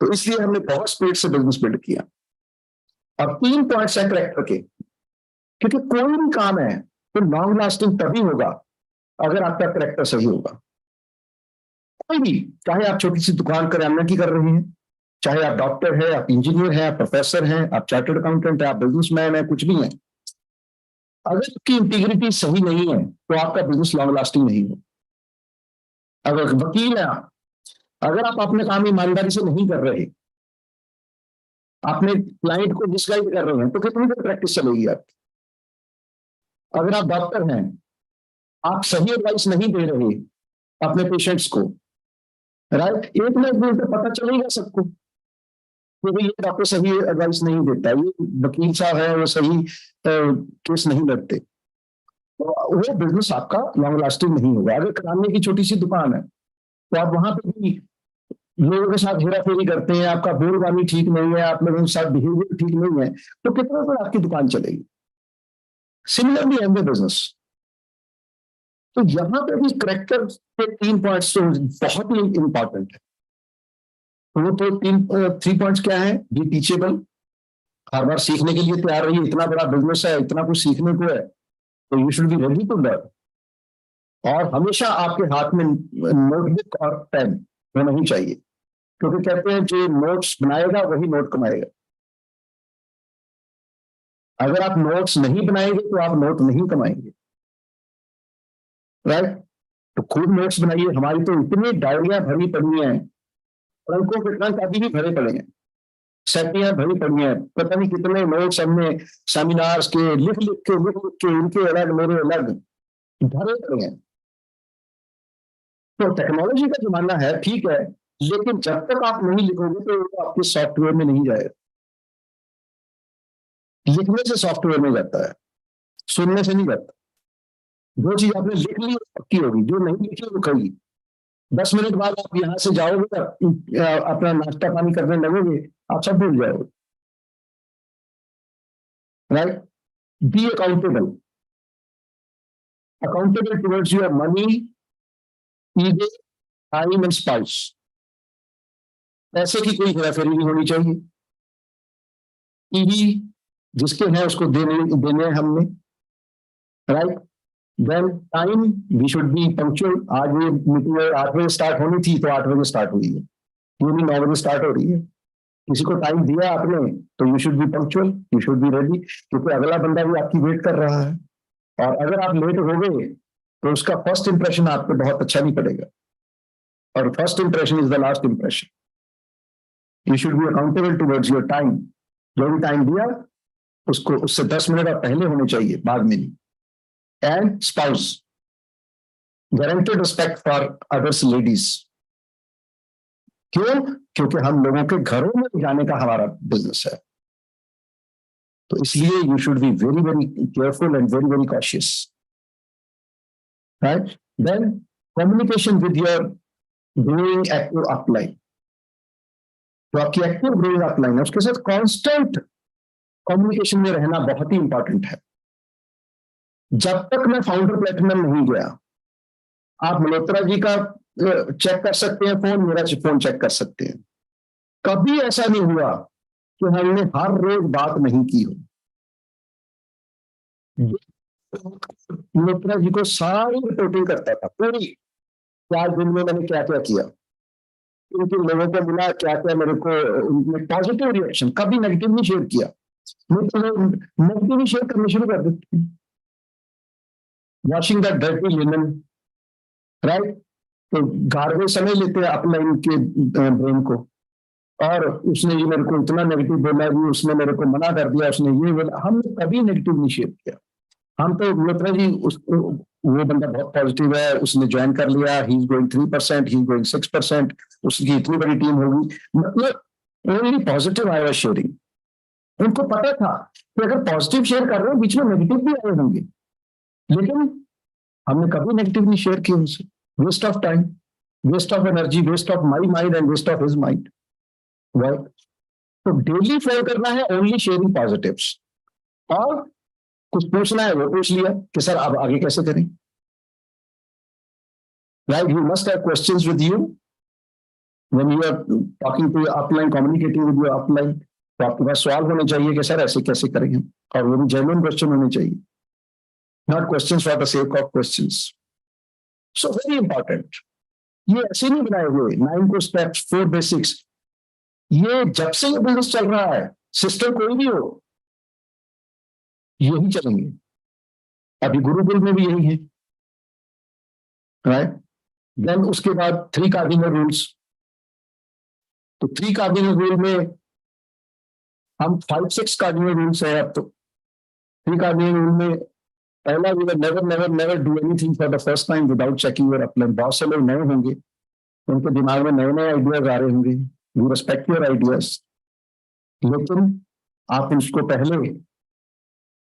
तो इसलिए हमने बहुत स्पीड से बिजनेस बिल्ड किया। अब 3 पॉइंट्स हैं करेक्टर के, क्योंकि कोई भी काम है तो लॉन्ग लास्टिंग तभी होगा अगर आपका करेक्टर सही होगा। कोई भी, चाहे आप छोटी सी दुकान करियाना की कर रहे हैं, चाहे आप डॉक्टर है, आप इंजीनियर हैं, आप प्रोफेसर हैं, आप चार्टर्ड अकाउंटेंट है, आप बिजनेसमैन है, कुछ भी है, अगर आपकी इंटीग्रिटी सही नहीं है तो आपका बिजनेस लॉन्ग लास्टिंग नहीं हो। अगर वकील है आप, अगर आप अपने काम ईमानदारी से नहीं कर रहे, अपने क्लाइंट को डिसगाइड कर रहे हैं, तो कितनी देर प्रैक्टिस चलेगी आपकी। अगर आप डॉक्टर हैं, आप सही एडवाइस नहीं दे रहे अपने पेशेंट्स को, राइट, एक ना एक दिन तो पता चलेगा सबको कि ये डॉक्टर सही एडवाइस नहीं देता, ये वकील साहब है वो सही केस नहीं लड़ते, तो वो बिजनेस आपका लॉन्ग लास्टिंग नहीं होगा। अगर कराने की छोटी सी दुकान है तो आप वहां पे भी लोगों के साथ हेरा फेरी करते हैं, आपका बोलबानी ठीक नहीं है, आप लोगों के साथ बिहेवियर ठीक नहीं है, तो कितना देर आपकी दुकान चलेगी। सिमिलरली एम बिजनेस, तो यहां पे भी करेक्टर के 3 पॉइंट्स तो बहुत ही इंपॉर्टेंट है। वो तो 3 पॉइंट्स क्या है? बी टीचेबल, हर बार सीखने के लिए तैयार रहिए। इतना बड़ा बिजनेस है, इतना कुछ सीखने को है, तो you should be ready to learn. और हमेशा आपके हाथ में नोटबुक और पेन होना ही चाहिए, क्योंकि कहते हैं जो नोट्स बनाएगा वही नोट कमाएगा। अगर आप नोट्स नहीं बनाएंगे तो आप नोट नहीं कमाएंगे, राइट। तो खूब नोट्स बनाइए। हमारी तो इतनी डायरियां भरी पड़ी हैं, अंकों के ट्रंक अभी भी भरे पड़े हैं, सेटियां भरी पड़ी हैं, पता नहीं कितने नोट्स हमने सेमिनार्स के लिख लिख के इनके अलग मेरे अलग भरे पड़े हैं। तो टेक्नोलॉजी का जमाना है, ठीक है, लेकिन जब तक आप नहीं लिखोगे तो वो आपके सॉफ्टवेयर में नहीं जाएगा। लिखने से सॉफ्टवेयर में जाता है, सुनने से नहीं जाता। जो चीज आपने लिख ली पक्की होगी, जो नहीं लिखी वो खड़ी। 10 मिनट बाद आप यहां से जाओगे, अपना नाश्ता पानी करने लगोगे, आप सब भूल जाओगे, right. Be accountable, accountable towards your money, ego, time and spouse. पैसे की कोई हेराफेरी नहीं होनी चाहिए। ईवी जिसके हैं उसको देने हमने, right. Then time, we should be punctual. आज ये मीटिंग 8 बजे स्टार्ट होनी थी तो 8 बजे स्टार्ट हुई है, ये भी 9 बजे स्टार्ट हो रही है। किसी को टाइम दिया आपने तो you should be punctual, you should be ready, क्योंकि अगला बंदा भी आपकी वेट कर रहा है। और अगर आप लेट हो गए तो उसका फर्स्ट इंप्रेशन आप पे बहुत अच्छा नहीं पड़ेगा, और first impression is the last impression. You should be accountable towards your time. जो भी टाइम दिया उसको उससे 10 मिनट आप पहले होने चाहिए, बाद में नहीं। And spouse, guaranteed respect for others ladies. क्यों? क्योंकि हम लोगों के घरों में जाने का हमारा बिजनेस है, तो इसलिए you should be very very careful and very very cautious, right. Then communication with your growing active upline. तो आपकी एक्टिव ग्रोइंग अपलाइन है, उसके साथ कांस्टेंट कम्युनिकेशन में रहना बहुत ही इंपॉर्टेंट है। जब तक मैं फाउंडर प्लेटिनम नहीं गया, आप मल्होत्रा जी का चेक कर सकते हैं फोन, मेरा फोन चेक कर सकते हैं, कभी ऐसा नहीं हुआ कि हमने हर रोज बात नहीं की हो। मल्होत्रा जी को सारी रिपोर्टिंग करता था पूरी, 4 दिन में मैंने क्या क्या किया, उनके लोगों को मिला, क्या क्या मेरे को उनमें पॉजिटिव रिएक्शन, कभी नेगेटिव नहीं शेयर किया। नहीं तो लोग नेगेटिव ही शेयर करना शुरू कर देते हैं। Washing that dirty linen, right. तो गार्बेज समझ लेते हैं अपना इनके ब्रेन को, और उसने ये मेरे को इतना नेगेटिव बोला, भी उसने मेरे को मना कर दिया, उसने ये बोला। हमने कभी नेगेटिव नहीं शेयर किया। हम तो मल्होत्रा जी वो बंदा बहुत पॉजिटिव है, उसने ज्वाइन कर लिया, he is going 3%, he is going 6%, उसकी इतनी बड़ी टीम होगी, मतलब only positive I was sharing. उनको पता था कि अगर पॉजिटिव शेयर कर रहे हैं बीच में नेगेटिव भी आए होंगे, लेकिन हमने कभी नेगेटिव नहीं शेयर किया उनसे। Waste of time, waste of energy, waste of my mind and waste of his mind, right. तो डेली फॉलो करना है ओनली शेयरिंग पॉजिटिव्स। और कुछ पूछना है वो पूछ लिया कि सर अब आगे कैसे करें, right. You must have questions with you when you are talking to upline, communicating with your upline. तो आपके पास सवाल होने चाहिए कि सर ऐसे कैसे करेंगे, और वो भी जेन्युइन क्वेश्चन होने चाहिए, not questions for the sake of questions. So very important. ये ऐसे नहीं बनाए हुए 9 को स्टेप्स, 4 बेसिक्स। ये जब से ये बिजनेस चल रहा है, सिस्टम कोई भी हो, यही चलेंगे। अभी गुरुकुल में भी यही है, राइट। देन उसके बाद 3 कार्डिनल रूल्स। तो 3 कार्डिनल रूल में हम 5-6 कार्डिनल रूल्स है अब तो। 3 कार्डिनल रूल में पहला रूल है never never never do anything for the first time without checking your upline. बहुत से लोग नए होंगे, उनके दिमाग में नए नए आइडियाज आ रहे होंगे, यू रिस्पेक्ट योर आइडियाज, लेकिन आप उसको पहले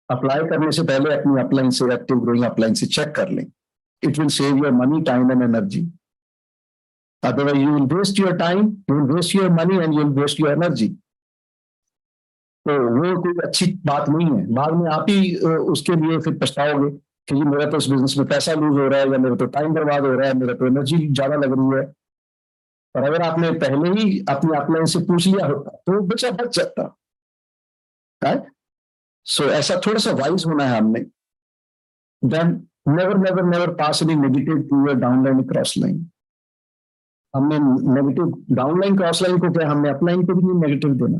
अप्लाई करने से पहले अपनी अपलाइन से, एक्टिव ग्रोइंग अपलाइन से चेक कर लें। It will save your money, time and energy. Otherwise you will waste your time, you will waste your money and you will waste your energy. तो वो कोई अच्छी बात नहीं है। बाद में आप ही उसके लिए फिर पछताओगे कि मेरा तो इस बिजनेस में पैसा लूज हो रहा है, या मेरा तो टाइम बर्बाद हो रहा है, मेरा तो एनर्जी ज्यादा लग रही है। और अगर आपने पहले ही अपनी अपलाइन से पूछ लिया होता तो बचा बच जाता, राइट। सो ऐसा थोड़ा सा वाइज होना है हमने। Then never never never pass any negative to your downline cross line. हमने नेगेटिव डाउनलाइन क्रॉस लाइन को क्या, हमने अपलाइन को भी नहीं नेगेटिव देना,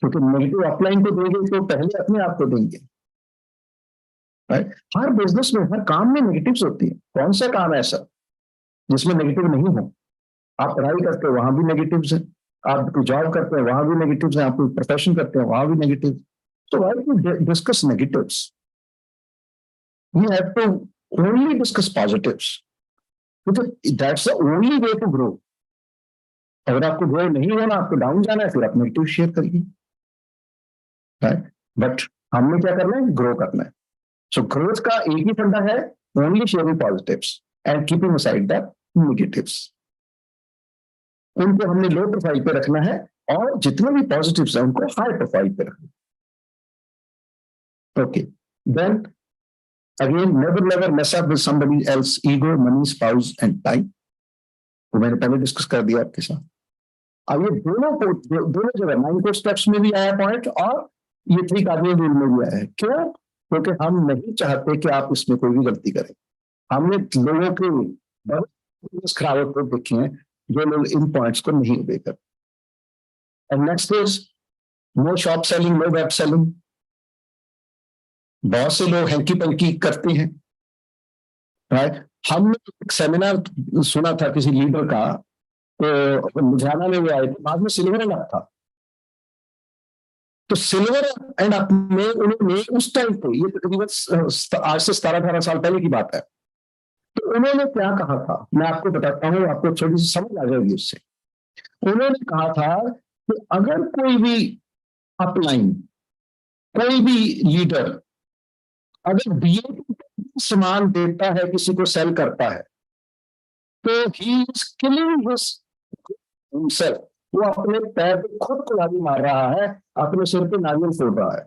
क्योंकि नेगेटिव अपलाइन को देंगे तो पहले अपने आप को देंगे, राइट। हर बिजनेस में, हर काम में नेगेटिव्स होती है। कौन सा काम है ऐसा जिसमें नेगेटिव नहीं हो? आप पढ़ाई करते हो वहां भी नेगेटिव्स है, आप कोई जॉब करते हैं वहां भी नेगेटिव्स है, आप कोई प्रोफेशन करते हैं वहां भी negative. So why do we discuss negatives? We have to only discuss positives, because that's the only way to grow. अगर आपको ग्रो नहीं होना, आपको डाउन जाना है, फिर आप नेगेटिव शेयर करिए, राइट। बट हमने क्या करना है, ग्रो करना है। सो ग्रोथ का एक ही फंडा है, only sharing positives and keeping aside the negatives. उनको हमने लो प्रोफाइल पे रखना है, और जितने भी पॉजिटिव्स हैं उनको हाई प्रोफाइल पे रखना है। Okay. Then again, never mess up with somebody else's ego, money, spouse, and time. तो मैंने पहले डिस्कस कर दिया आपके साथ। अब ये दोनों जगह 9 को स्टेप्स में भी आया पॉइंट, और ये 3 कार्डिनल रूल में भी आया है। क्यों? क्योंकि हम नहीं चाहते कि आप इसमें कोई भी गलती करें। हमने लोगों के बहुत खराब अप्रोच देखे हैं जो लोग इन पॉइंट्स को नहीं ओबे करते। And next is no shop selling, no web selling. बहुत से लोग हैंकी पंकी करते हैं, राइट। हमने एक सेमिनार सुना था किसी लीडर का, तो लुधियाना में वो आए थे, बाद में सिल्वर एंड अप था। तो सिल्वर एंड अप में उन्होंने उस टाइम पे, ये तकरीबन आज से 17-18 साल पहले की बात है, तो उन्होंने क्या कहा था, मैं आपको बताता हूँ, आपको थोड़ी सी समझ आ जाएगी उससे। उन्होंने कहा था कि अगर कोई भी अपलाइन, कोई भी लीडर अगर बीए सामान देता है, किसी को सेल करता है, तो ही इज किलिंग हिमसेल्फ। वो अपने पैर पे खुद कुल्हाड़ी मार रहा है, अपने सिर पे नारियल फोड़ रहा है,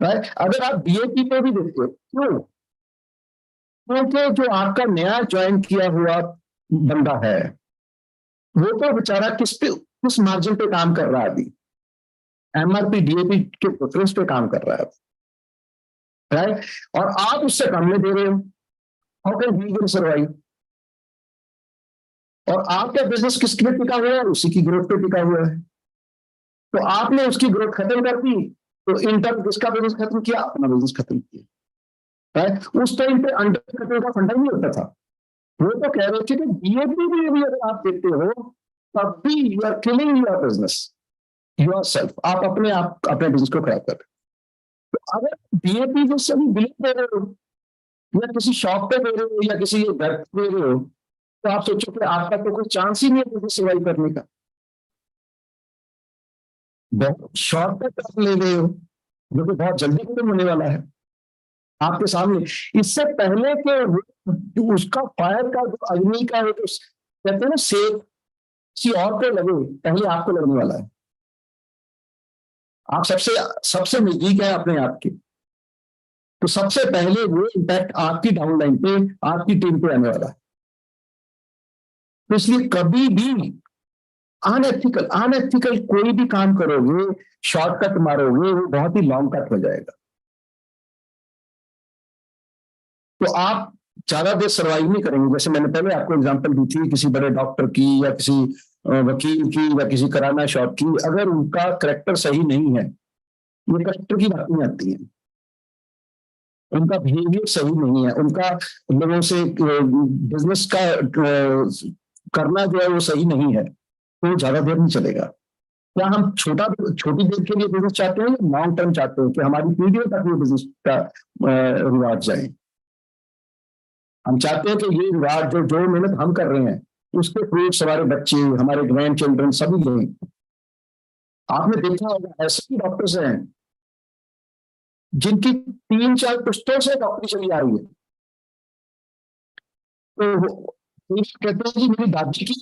राइट। अगर आप बीएपी पे भी देखते हो, क्यों? क्योंकि जो आपका नया ज्वाइन किया हुआ बंदा है, वो तो बेचारा किस मार्जिन पे काम कर रहा है अभी, एमआरपी डीएपी के डिफरेंस पे काम कर रहा है, राइट। और आप उससे कम में दे रहे हो, how can he will survive? और आपका बिजनेस किस पे टिका हुआ है? उसी की ग्रोथ पे टिका हुआ है। तो आपने उसकी ग्रोथ खत्म कर दी, तो इन टर्म किसका बिजनेस खत्म किया? अपना बिजनेस खत्म किया, राइट। उस टाइम पे अंडर कटिंग का फंडा नहीं होता था। वो तो कह रहे थे कि डीएपी भी अगर आप देते हो, तब भी you are killing your business, yourself. आप अपने बिजनेस को खराब कर रहे हो। तो अगर डीएपी जैसे भी बिल दे रहे हो, या किसी शॉप पे दे रहे हो, या किसी घर पे दे रहे हो, तो आप सोचो कि आपका तो कोई चांस ही नहीं है बिजनेस सर्वाइव करने का। बहुत शॉर्टकट आप ले रहे हो जो कि बहुत जल्दी खत्म होने वाला है आपके सामने। इससे पहले के उसका फायर का जो अग्नि का एक कहते हैं ना सेक किसी और को लगे, पहले आपको लगने वाला है। आप सबसे सबसे नजदीक है अपने आप के, तो सबसे पहले वो इम्पैक्ट आपकी डाउनलाइन पे, आपकी टीम पे आने वाला है। तो इसलिए कभी भी अनएथिकल अनएथिकल कोई भी काम करोगे, शॉर्टकट मारोगे, वो बहुत ही लॉन्ग कट हो जाएगा। तो आप ज्यादा देर सर्वाइव नहीं करेंगे। जैसे मैंने पहले आपको एग्जांपल दी थी किसी बड़े डॉक्टर की या किसी वकील की या किसी किराना शॉप की, अगर उनका करेक्टर सही नहीं है, ये करेक्टर की बात नहीं आती है, उनका बिहेवियर सही नहीं है, उनका लोगों से बिजनेस का करना जो है वो सही नहीं है, तो ज्यादा देर नहीं चलेगा। क्या हम छोटी देर के लिए बिजनेस चाहते हैं या लॉन्ग टर्म चाहते हैं कि हमारी पीढ़ियों तक ये बिजनेस का रिवाज जाए? हम चाहते हैं कि ये रिवाज जो जो मेहनत हम कर रहे हैं उसके फ्रूट्स हमारे बच्चे, हमारे ग्रैंड चिल्ड्रन सभी लें। आपने देखा होगा ऐसे भी डॉक्टर्स हैं जिनकी 3-4 पुश्तों से डॉक्टरी चली आ रही है। तो कहते हैं कि मेरी दादी की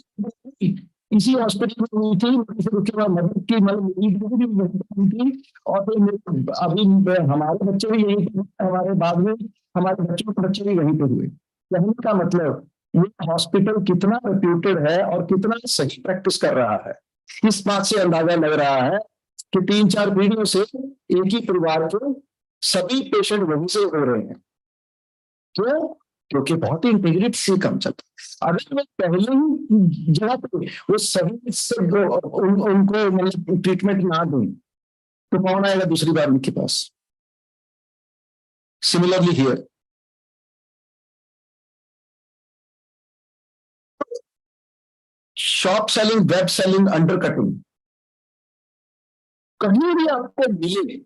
इसी हॉस्पिटल में हुई थी, फिर उसके बाद मदद की, मतलब हुई थी, और फिर अभी हमारे बच्चे भी यहीं पे, हमारे बाद में हमारे बच्चों के बच्चे भी यहीं पे हुए। कहने का मतलब ये हॉस्पिटल कितना रेप्यूटेड है और कितना सही प्रैक्टिस कर रहा है, इस बात से अंदाजा लग रहा है कि 3-4 पीढ़ियों से एक ही परिवार के सभी पेशेंट वहीं से हो रहे हैं। क्यों? क्योंकि बहुत ही इंटीग्रिटी से काम चलता है। अगर मैं पहले ही जगह पे वो सही से उनको मतलब ट्रीटमेंट ना दूं, तो कौन आएगा दूसरी बार उनके पास? Similarly here, shop selling, web selling, undercutting कहीं भी आपको मिले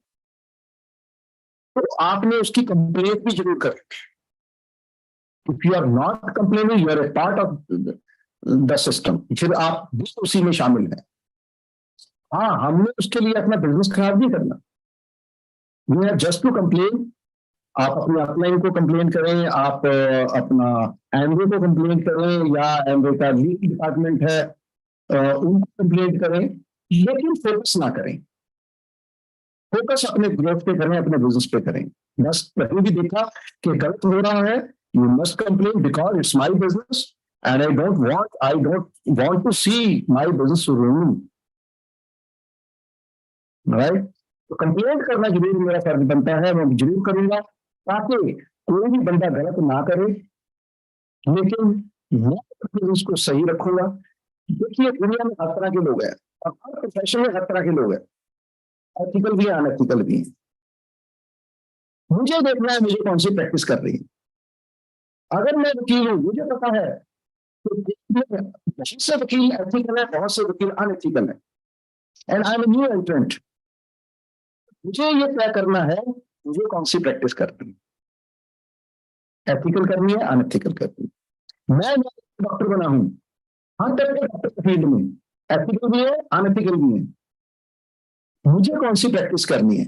तो आपने उसकी कंप्लेंट भी जरूर करें। If you are not complaining, you are a part of the system, फिर आप भी उसी में शामिल हैं। हाँ, हमने उसके लिए अपना बिजनेस खराब नहीं करना, we are just to complain. आप अपने अपलाइन को कंप्लेन करें, आप अपना एमवे को कंप्लेन करें, या एमवे का लीगल डिपार्टमेंट है उनको कंप्लेन करें, लेकिन फोकस ना करें। फोकस अपने ग्रोथ पे करें, अपने बिजनेस पे करें। बस कहीं भी देखा कि गलत हो रहा है, you must complain because it's my business and I don't to see my business ruining, right? तो कंप्लेंट करना जरूर मेरा फर्ज बनता है, मैं जरूर करूंगा, ताकि कोई भी बंदा गलत ना करे, लेकिन मैं बिजनेस को सही रखूंगा। देखिए दुनिया में हर तरह के लोग हैं और हर प्रोफेशन में हर तरह के लोग हैं, एथिकल भी है, अनएथिकल भी है। मुझे देखना है मुझे कौन सी प्रैक्टिस कर रही है। अगर मैं वकील हूं, मुझे पता है तो बहुत से वकील एथिकल है, बहुत से वकील अनएथिकल है, एंड आई एम न्यू एंट्रेंट। मुझे ये तय करना है मुझे कौन सी प्रैक्टिस करनी है, एथिकल करनी है, अनएथिकल करनी है। मैं डॉक्टर बना हूं, हर तरह के डॉक्टर फील्ड में एथिकल भी है, अनएथिकल भी है। मुझे कौन सी प्रैक्टिस करनी है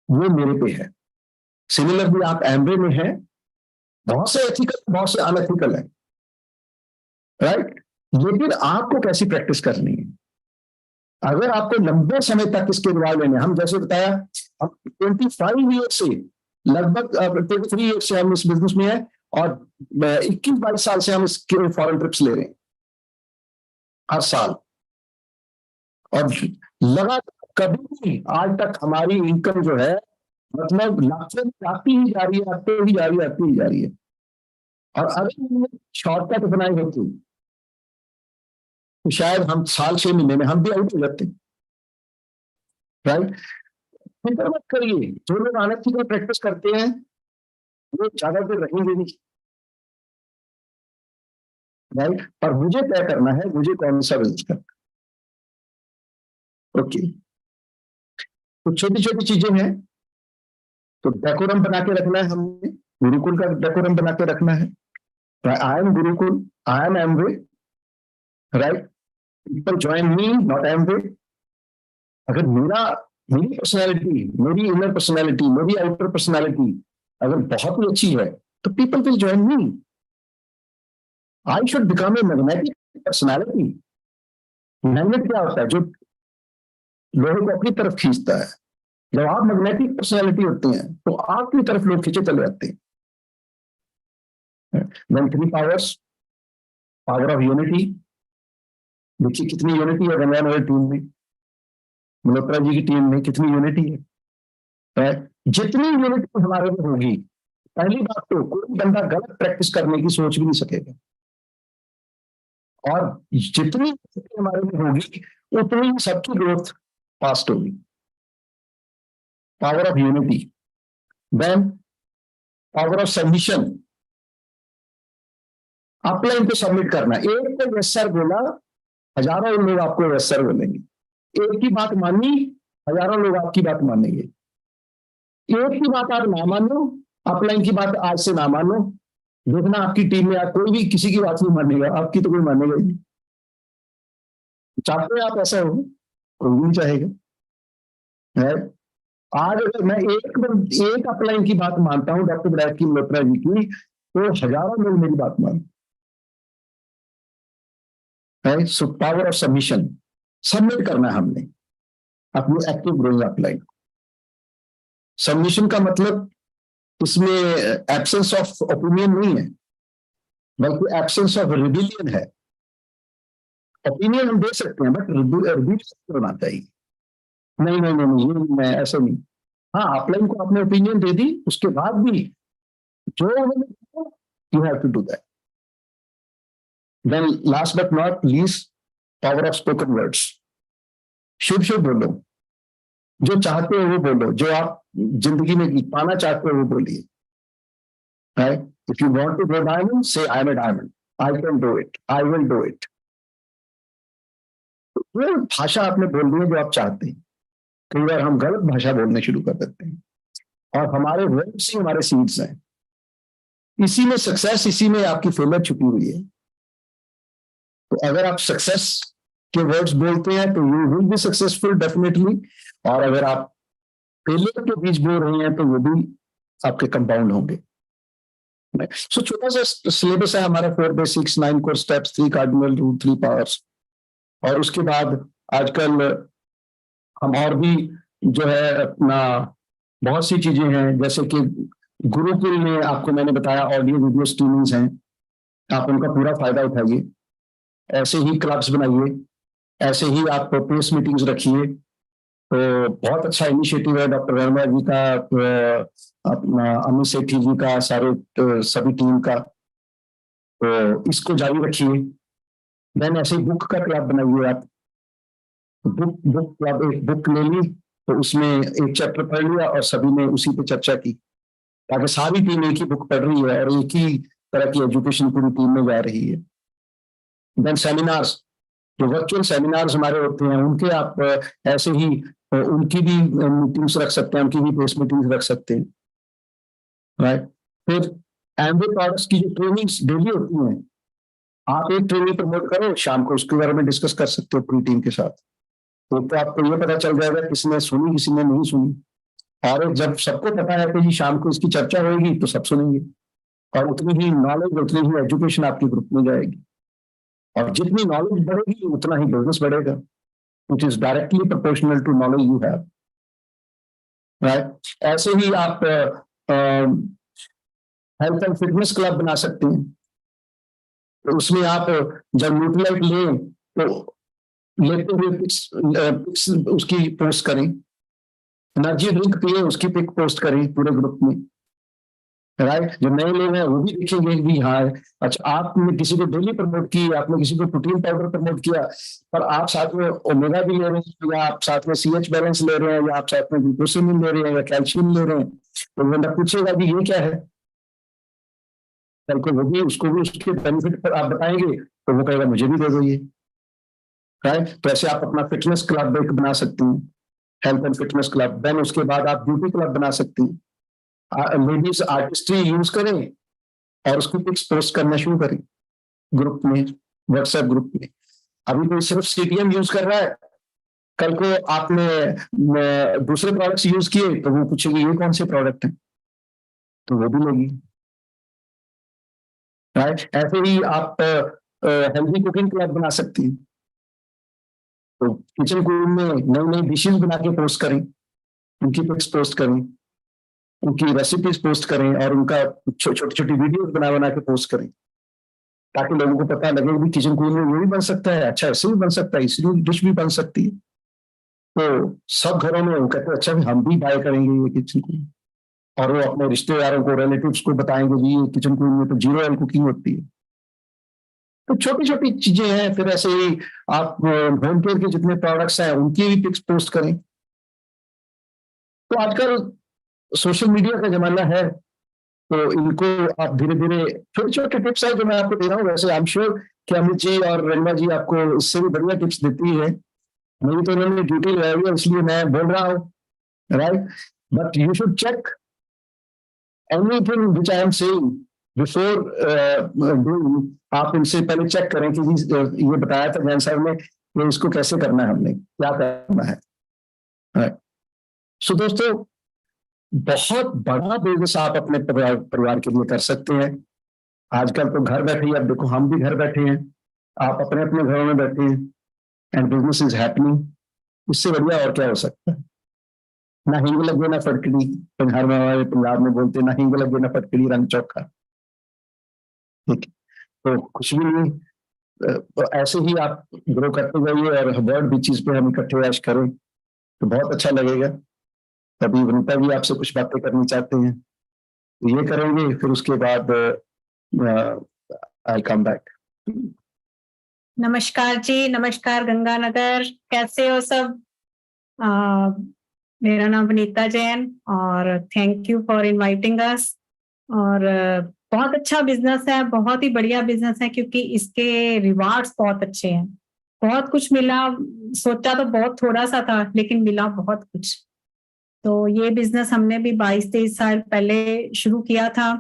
वो मेरे पे है। सिमिलरली आप एमबे में है, बहुत से एथिकल, बहुत से अनएथिकल है, राइट? लेकिन आपको कैसी प्रैक्टिस करनी है? अगर आपको लंबे समय तक इसके रिवाज लेने, हम जैसे बताया, हम 25 ईयर से लगभग 23 ईयर से हम इस बिजनेस में है, और 21-22 साल से हम इसके फॉरेन ट्रिप्स ले रहे हैं हर साल, और लगातार कभी भी आज तक हमारी इनकम जो है मतलब लाखों में आती ही जा रही है, आती ही जा रही है, आती ही जा रही है। और अगर शॉर्टकट बनाई होती तो शायद हम साल 6 महीने में हम भी आउट हो जाते, राइट? फिक्र मत करिए, जो लोग अनएथिकल प्रैक्टिस करते हैं वो ज्यादा देर रहेंगे नहीं, राइट? और मुझे तय करना है मुझे कौन सा बिजनेस करना। ओके, तो छोटी छोटी चीजें हैं, तो डेकोरम बना के रखना है, हमने गुरुकुल का डेकोरम बना के रखना है। I am Gurukul, I am Amway, right? People join me not Amway. अगर मेरी पर्सनैलिटी, मेरी इनर पर्सनैलिटी, मेरी आउटर पर्सनैलिटी अगर बहुत ही अच्छी है तो people will join me. I should become a magnetic personality. Magnet क्या होता है? जो लोगों को अपनी तरफ खींचता है। जब आप मैग्नेटिक पर्सनैलिटी होते हैं तो आपकी तरफ लोग खींचे चले जाते हैं। Then 3 powers, power of unity. देखिए कितनी यूनिटी है गंगा नगर टीम में, मल्होत्रा जी की टीम में कितनी यूनिटी है। जितनी यूनिटी हमारे में होगी, पहली बात तो कोई बंदा गलत प्रैक्टिस करने की सोच भी नहीं सकेगा, और जितनी हमारे में होगी उतनी ही सबकी ग्रोथ फास्ट होगी। Power of unity. Then power of submission. Upline को सबमिट करना। एक को यस सर बोला, हजारों लोग आपको यस सर बोलेंगे। एक की बात मानी, हजारों लोग आपकी बात मानेंगे। एक की बात आप ना मानो, अपलाइन की बात आज से ना मानो, देखना आपकी टीम में आप कोई भी किसी की बात नहीं मानेगा, आपकी तो कोई मानेगा ही नहीं। चाहते हैं आप ऐसा हो? कोई नहीं चाहेगा है। आज अगर मैं एक अपलाइन की बात मानता हूं, डॉक्टर ब्रैक की, मल्होत्रा जी की, तो हजारों लोग मेरी बात मानते हैं। So power of submission. Submit करना है हमने अपनी एक्टिव ग्रोइंग अपलाइन। सबमिशन का मतलब इसमें एब्सेंस ऑफ ओपिनियन नहीं है, बल्कि एब्सेंस ऑफ रिबिलियन है। ओपिनियन हम दे सकते हैं, बट रिबिलियन होना चाहिए। नहीं नहीं नहीं, ये मैं ऐसे नहीं। हाँ, अपलाइन को आपने ओपिनियन दे दी, उसके बाद भी जो you have to do that. Then last but not least, power of spoken words. शुभ शुभ बोलो, जो चाहते हो वो बोलो, जो आप जिंदगी में पाना चाहते हो वो बोलिए। Right? If you want to grow diamond, say I'm a diamond. I can do it. I will do it. वो भाषा आपने बोल दी है जो आप चाहते हैं। कई बार हम गलत भाषा बोलने शुरू कर देते हैं, और हमारे वर्ड्स ही हमारे सीड्स हैं। इसी में सक्सेस, इसी में आपकी फेलियर छुपी हुई है। तो अगर आप सक्सेस के वर्ड्स बोलते हैं तो you will be successful definitely, और अगर आप फेलियर के बीच बोल रहे हैं तो वो भी आपके कंपाउंड होंगे। सो छोटा सा सिलेबस है हमारा, 4 basics, 9 core steps, 3 cardinal rule, 3 powers. और उसके बाद आजकल हम और भी जो है अपना बहुत सी चीजें हैं, जैसे कि गुरुकुल में आपको मैंने बताया ऑडियो वीडियो स्ट्रीमिंग्स हैं, आप उनका पूरा फायदा उठाइए। ऐसे ही क्लब्स बनाइए, ऐसे ही आप प्रेस मीटिंग्स रखिए। तो बहुत अच्छा इनिशिएटिव है डॉक्टर वर्मा जी का, अपना अमित सेठी जी का, सारे सभी टीम का। तो इसको जारी रखिए। देन ऐसे बुक का क्लब बनाइए आप। बुक क्लब, एक बुक ले ली तो उसमें एक चैप्टर पढ़ लिया और सभी ने उसी पे चर्चा की, ताकि सारी टीम एक ही बुक पढ़ रही है और एक ही तरह की एजुकेशन पूरी टीम में जा रही है। देन सेमिनार्स, जो वर्चुअल सेमिनार्स हमारे होते हैं, उनके आप ऐसे ही उनकी भी मीटिंग्स रख सकते हैं, उनकी भी प्रेस मीटिंग्स रख सकते हैं। राइट। फिर एमवे प्रोडक्ट्स की जो ट्रेनिंग्स डेली होती हैं, आप एक ट्रेनिंग प्रमोट करो, शाम को उसके बारे में डिस्कस कर सकते हो पूरी टीम के साथ। तो आपको ये पता चल जाएगा किसने सुनी, किसी ने नहीं सुनी। और जब सबको पता है कि जी शाम को इसकी चर्चा होगी तो सब सुनेंगे, और उतनी ही नॉलेज, उतनी ही एजुकेशन आपके ग्रुप में जाएगी। और जितनी नॉलेज बढ़ेगी उतना ही बिजनेस बढ़ेगा, which is directly proportional to knowledge you have. Right? ऐसे ही आप हेल्थ एंड फिटनेस क्लब बना सकते हैं। तो उसमें आप जब न्यूट्रीलाइट लें तो लेते हुए पिक्स उसकी पोस्ट करें, एनर्जी ड्रिंक पिए उसकी पिक पोस्ट करें पूरे ग्रुप में। राइट। जो नए लोग हैं वो भी देखेंगे भी हाँ, अच्छा आपने किसी को डेली प्रमोट की, आपने किसी को प्रोटीन पाउडर प्रमोट किया, पर आप साथ में ओमेगा भी ले रहे हैं, या आप साथ में CH बैलेंस ले रहे हैं, या आप साथ में ग्लूकोसिन ले रहे हैं, या कैल्शियम ले रहे हैं, तो बंदा पूछेगा भी ये क्या है। कल को वो भी, उसको भी उसके बेनिफिट पर आप बताएंगे तो वो कहेगा मुझे भी दे दो ये। राइट। तो ऐसे आप अपना फिटनेस क्लब एक बना सकते हैं, health and fitness club. Then उसके बाद आप ब्यूटी क्लब बना सकते हैं। लेडीज आर्टिस्ट्री यूज करें और उसको पिक्स पोस्ट करना शुरू करें ग्रुप में, व्हाट्सएप ग्रुप में। अभी कोई सिर्फ सीटीएम यूज कर रहा है, कल को आपने दूसरे प्रोडक्ट्स यूज किए तो वो पूछेगी ये कौन से प्रोडक्ट हैं, तो वो भी लेगी। राइट, ऐसे ही आप हेल्दी कुकिंग क्लब बना सकती हैं, तो किचन क्वीन में नई नई डिशेज बना के पोस्ट करें, उनकी पिक्स पोस्ट करें, उनकी रेसिपीज पोस्ट करें और उनका छोटी छोटी वीडियोस बना बना के पोस्ट करें, ताकि लोगों को पता लगे कि किचन क्वीन में ये भी बन सकता है, अच्छा ऐसे भी बन सकता है, इसलिए डिश भी बन सकती है। तो सब घरों में वो कहते हैं अच्छा भी हम भी बाय करेंगे ये किचन क्वीन, और वो अपने रिश्तेदारों को, रिलेटिव्स को बताएंगे जी ये किचन क्वीन में तो 0 ऑयल कुकिंग होती है। तो छोटी छोटी चीजें हैं। फिर ऐसे ही आप होम केयर के जितने प्रोडक्ट्स हैं उनकी भी पिक्स पोस्ट करें। तो आजकल सोशल मीडिया का जमाना है, तो इनको आप धीरे धीरे छोटे छोटे टिप्स है जो मैं आपको दे रहा हूँ। वैसे आई एम श्योर कि अमित जी और रंगा जी आपको इससे भी बढ़िया टिप्स देती है, मेरी तो उन्होंने ड्यूटी लगाई है इसलिए मैं बोल रहा हूँ, right. But you should check anything which I am saying before doing. आप इनसे पहले चेक करें कि ये बताया था जैन साहब ने कि इसको कैसे करना है, हमने क्या करना है, राइट। सो दोस्तों, बहुत बड़ा बिजनेस आप अपने परिवार के लिए कर सकते हैं। आजकल तो घर बैठे ही, अब देखो हम भी घर बैठे हैं, आप अपने अपने घरों में बैठे हैं एंड बिजनेस इज हैपनिंग। इससे बढ़िया और क्या हो सकता है। ना हिंग लगे ना फटकड़ी, घर में हमारे पंजाब में बोलते ना हिंग लगे ना फटकड़ी रंग चौखा, ठीक है। तो कुछ भी नहीं, तो ऐसे ही आप ग्रो करते जाइए और वर्ड भी चीज पे हम इकट्ठे ऐश करें तो बहुत अच्छा लगेगा। तभी वनिता भी आपसे कुछ बातें करनी चाहते हैं, तो ये करेंगे, फिर उसके बाद आई कम बैक। नमस्कार जी, नमस्कार गंगानगर, कैसे हो सब? मेरा नाम वनीता जैन और thank you for inviting us. और बहुत अच्छा बिजनेस है, बहुत ही बढ़िया बिजनेस है, क्योंकि इसके रिवार्ड्स बहुत अच्छे हैं। बहुत कुछ मिला, सोचा तो बहुत थोड़ा सा था लेकिन मिला बहुत कुछ। तो ये बिजनेस हमने भी 22-23 साल पहले शुरू किया था,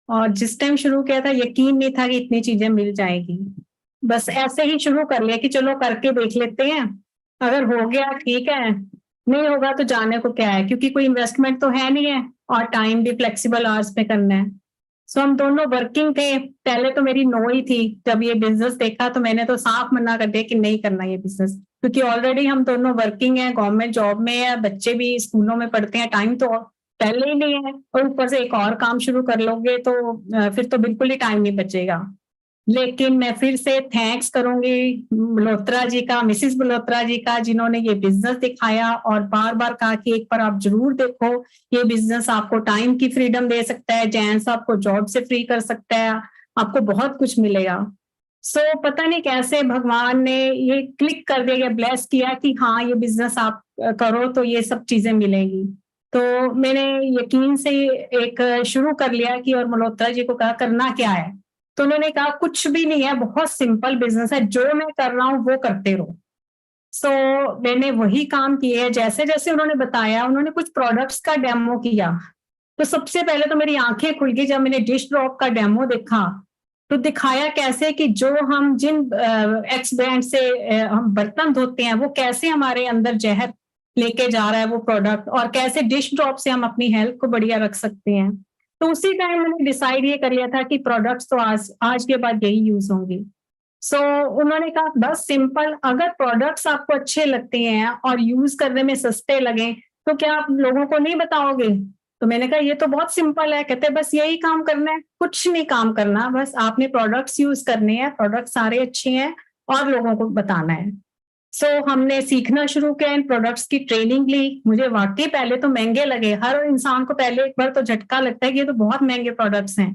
और जिस टाइम शुरू किया था यकीन नहीं था कि इतनी चीजें मिल जाएगी। बस ऐसे ही शुरू कर लिया कि चलो करके देख लेते हैं, अगर हो गया ठीक है, नहीं होगा तो जाने को क्या है, क्योंकि कोई इन्वेस्टमेंट तो है नहीं है और टाइम भी फ्लेक्सिबल आवर्स पे करना है। सो हम दोनों वर्किंग थे। पहले तो मेरी नो ही थी, जब ये बिजनेस देखा तो मैंने तो साफ मना कर दिया कि नहीं करना ये बिजनेस, क्योंकि ऑलरेडी हम दोनों वर्किंग है, गवर्नमेंट जॉब में है, बच्चे भी स्कूलों में पढ़ते हैं, टाइम तो पहले ही नहीं है, और ऊपर से एक और काम शुरू कर लोगे तो फिर तो बिल्कुल ही टाइम नहीं बचेगा। लेकिन मैं फिर से थैंक्स करूंगी मल्होत्रा जी का, मिसिस मल्होत्रा जी का, जिन्होंने ये बिजनेस दिखाया और बार बार कहा कि एक बार आप जरूर देखो, ये बिजनेस आपको टाइम की फ्रीडम दे सकता है, जेंट्स आपको जॉब से फ्री कर सकता है, आपको बहुत कुछ मिलेगा। सो पता नहीं कैसे भगवान ने ये क्लिक कर दिया, ब्लेस किया कि हाँ ये बिजनेस आप करो तो ये सब चीजें मिलेंगी। तो मैंने यकीन से एक शुरू कर लिया कि, और मल्होत्रा जी को कहा करना क्या है, तो उन्होंने कहा कुछ भी नहीं है, बहुत सिंपल बिजनेस है, जो मैं कर रहा हूं वो करते रहो। सो मैंने वही काम किए, जैसे जैसे उन्होंने बताया, उन्होंने कुछ प्रोडक्ट्स का डेमो किया, तो सबसे पहले तो मेरी आंखें खुल गई जब मैंने डिश ड्रॉप का डेमो देखा। तो दिखाया कैसे कि जो हम जिन एक्स ब्रांड से हम बर्तन धोते हैं, वो कैसे हमारे अंदर जहर लेके जा रहा है वो प्रोडक्ट, और कैसे डिश ड्रॉप से हम अपनी हेल्थ को बढ़िया रख सकते हैं। तो उसी टाइम मैंने डिसाइड ये कर लिया था कि प्रोडक्ट्स तो आज के बाद यही यूज होंगी। सो उन्होंने कहा बस सिंपल, अगर प्रोडक्ट्स आपको अच्छे लगते हैं और यूज करने में सस्ते लगे तो क्या आप लोगों को नहीं बताओगे? तो मैंने कहा ये तो बहुत सिंपल है। कहते बस यही काम करना है, कुछ नहीं काम करना, बस आपने प्रोडक्ट्स यूज करने हैं, प्रोडक्ट सारे अच्छे हैं और लोगों को बताना है। सो हमने सीखना शुरू किया, इन प्रोडक्ट्स की ट्रेनिंग ली। मुझे वाकई पहले तो महंगे लगे, हर इंसान को पहले एक बार तो झटका लगता है कि ये तो बहुत महंगे प्रोडक्ट्स हैं,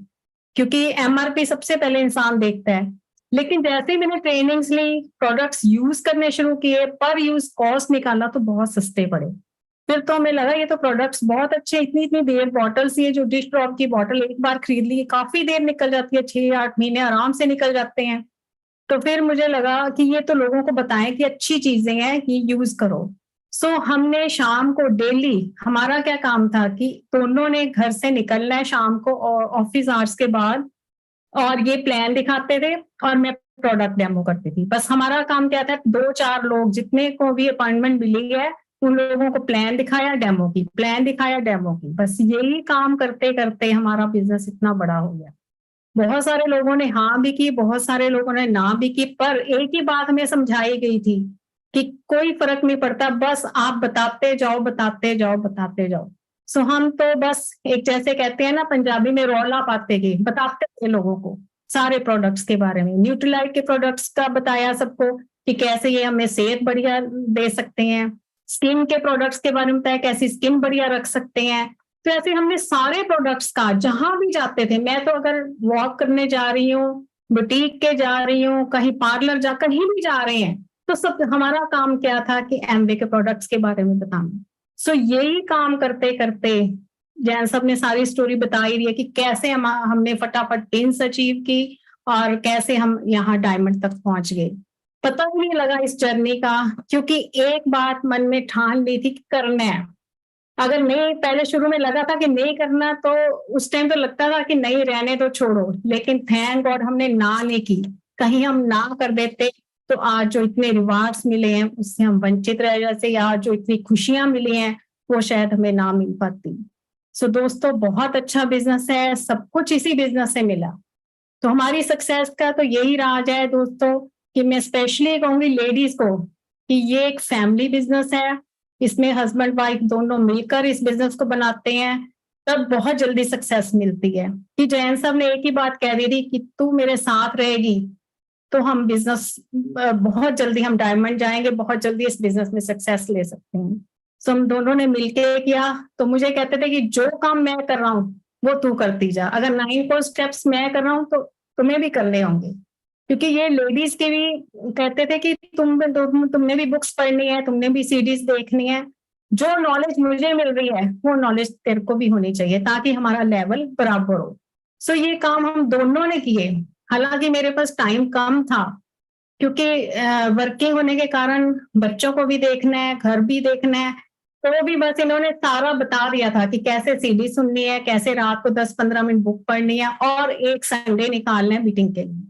क्योंकि एमआरपी सबसे पहले इंसान देखता है। लेकिन जैसे ही मैंने ट्रेनिंग्स ली, प्रोडक्ट्स यूज करने शुरू किए, पर यूज कॉस्ट निकाला तो बहुत सस्ते पड़े। फिर तो हमें लगा ये तो प्रोडक्ट्स बहुत अच्छे, इतनी इतनी देर बॉटल्स, ये जो डिश ड्रॉप की बॉटल एक बार खरीद ली काफी देर निकल जाती है, 6-8 महीने आराम से निकल जाते हैं। तो फिर मुझे लगा कि ये तो लोगों को बताएं कि अच्छी चीजें हैं, ये यूज करो। सो हमने शाम को डेली, हमारा क्या काम था कि दोनों ने घर से निकलना है शाम को ऑफिस आवर्स के बाद, और ये प्लान दिखाते थे और मैं प्रोडक्ट डेमो करती थी। बस हमारा काम क्या था, 2-4 लोग जितने को भी अपॉइंटमेंट मिली है उन लोगों को प्लान दिखाया, डेमो की, प्लान दिखाया, डेमो की। बस यही काम करते करते हमारा बिजनेस इतना बड़ा हो गया। बहुत सारे लोगों ने हाँ भी की, बहुत सारे लोगों ने ना भी की, पर एक ही बात हमें समझाई गई थी कि कोई फर्क नहीं पड़ता, बस आप बताते जाओ, बताते जाओ, बताते जाओ। सो हम तो बस एक जैसे कहते हैं ना पंजाबी में, रौला पाते गए, बताते थे लोगों को सारे प्रोडक्ट्स के बारे में। न्यूट्रीलाइट के प्रोडक्ट्स का बताया सबको कि कैसे ये हमें सेहत बढ़िया दे सकते हैं। स्किन के प्रोडक्ट्स के बारे में बताया कैसी स्किन बढ़िया रख सकते हैं। तो ऐसे हमने सारे प्रोडक्ट्स का, जहां भी जाते थे, मैं तो अगर वॉक करने जा रही हूँ, बुटीक के जा रही हूँ, कहीं पार्लर जा, कहीं भी जा रहे हैं, तो सब हमारा काम क्या था कि एमवे के प्रोडक्ट्स के बारे में बताना। सो यही काम करते करते जैन साहब ने सारी स्टोरी बताई रही है कि कैसे हमने फटाफट टिन्स अचीव की और कैसे हम यहाँ डायमंड तक पहुंच गए। पता ही नहीं लगा इस जर्नी का, क्योंकि एक बात मन में ठान ली थी कि करना है। अगर नहीं, पहले शुरू में लगा था कि नहीं करना, तो उस टाइम तो लगता था कि नहीं, रहने तो छोड़ो, लेकिन थैंक गॉड हमने ना नहीं की। कहीं हम ना कर देते तो आज जो इतने रिवार्ड्स मिले हैं उससे हम वंचित रह जाते, या जो इतनी खुशियां मिली हैं वो शायद हमें ना मिल पाती। सो दोस्तों, बहुत अच्छा बिजनेस है, सब कुछ इसी बिजनेस से मिला। तो हमारी सक्सेस का तो यही राज है दोस्तों, कि मैं स्पेशली कहूंगी लेडीज को कि ये एक फैमिली बिजनेस है। इसमें हस्बैंड वाइफ दोनों मिलकर इस बिजनेस को बनाते हैं, तब बहुत जल्दी सक्सेस मिलती है। कि जैन साहब ने एक ही बात कह दी थी कि तू मेरे साथ रहेगी तो हम बिजनेस बहुत जल्दी, हम डायमंड जाएंगे, बहुत जल्दी इस बिजनेस में सक्सेस ले सकते हैं। सो हम दोनों ने मिलके किया। तो मुझे कहते थे कि जो काम मैं कर रहा हूँ वो तू करती जा, अगर 9 को स्टेप्स मैं कर रहा हूँ तो तुम्हें भी करने होंगे। क्योंकि ये लेडीज के भी कहते थे कि तुमने भी बुक्स पढ़नी है, तुमने भी सीडीज देखनी है, जो नॉलेज मुझे मिल रही है वो नॉलेज तेरे को भी होनी चाहिए, ताकि हमारा लेवल बराबर हो। सो ये काम हम दोनों ने किए। हालांकि मेरे पास टाइम कम था, क्योंकि वर्किंग होने के कारण बच्चों को भी देखना है, घर भी देखना है, तो भी बस इन्होंने सारा बता दिया था कि कैसे सीडी सुननी है, कैसे रात को 10-15 मिनट बुक पढ़नी है, और एक संडे निकालना है मीटिंग के लिए।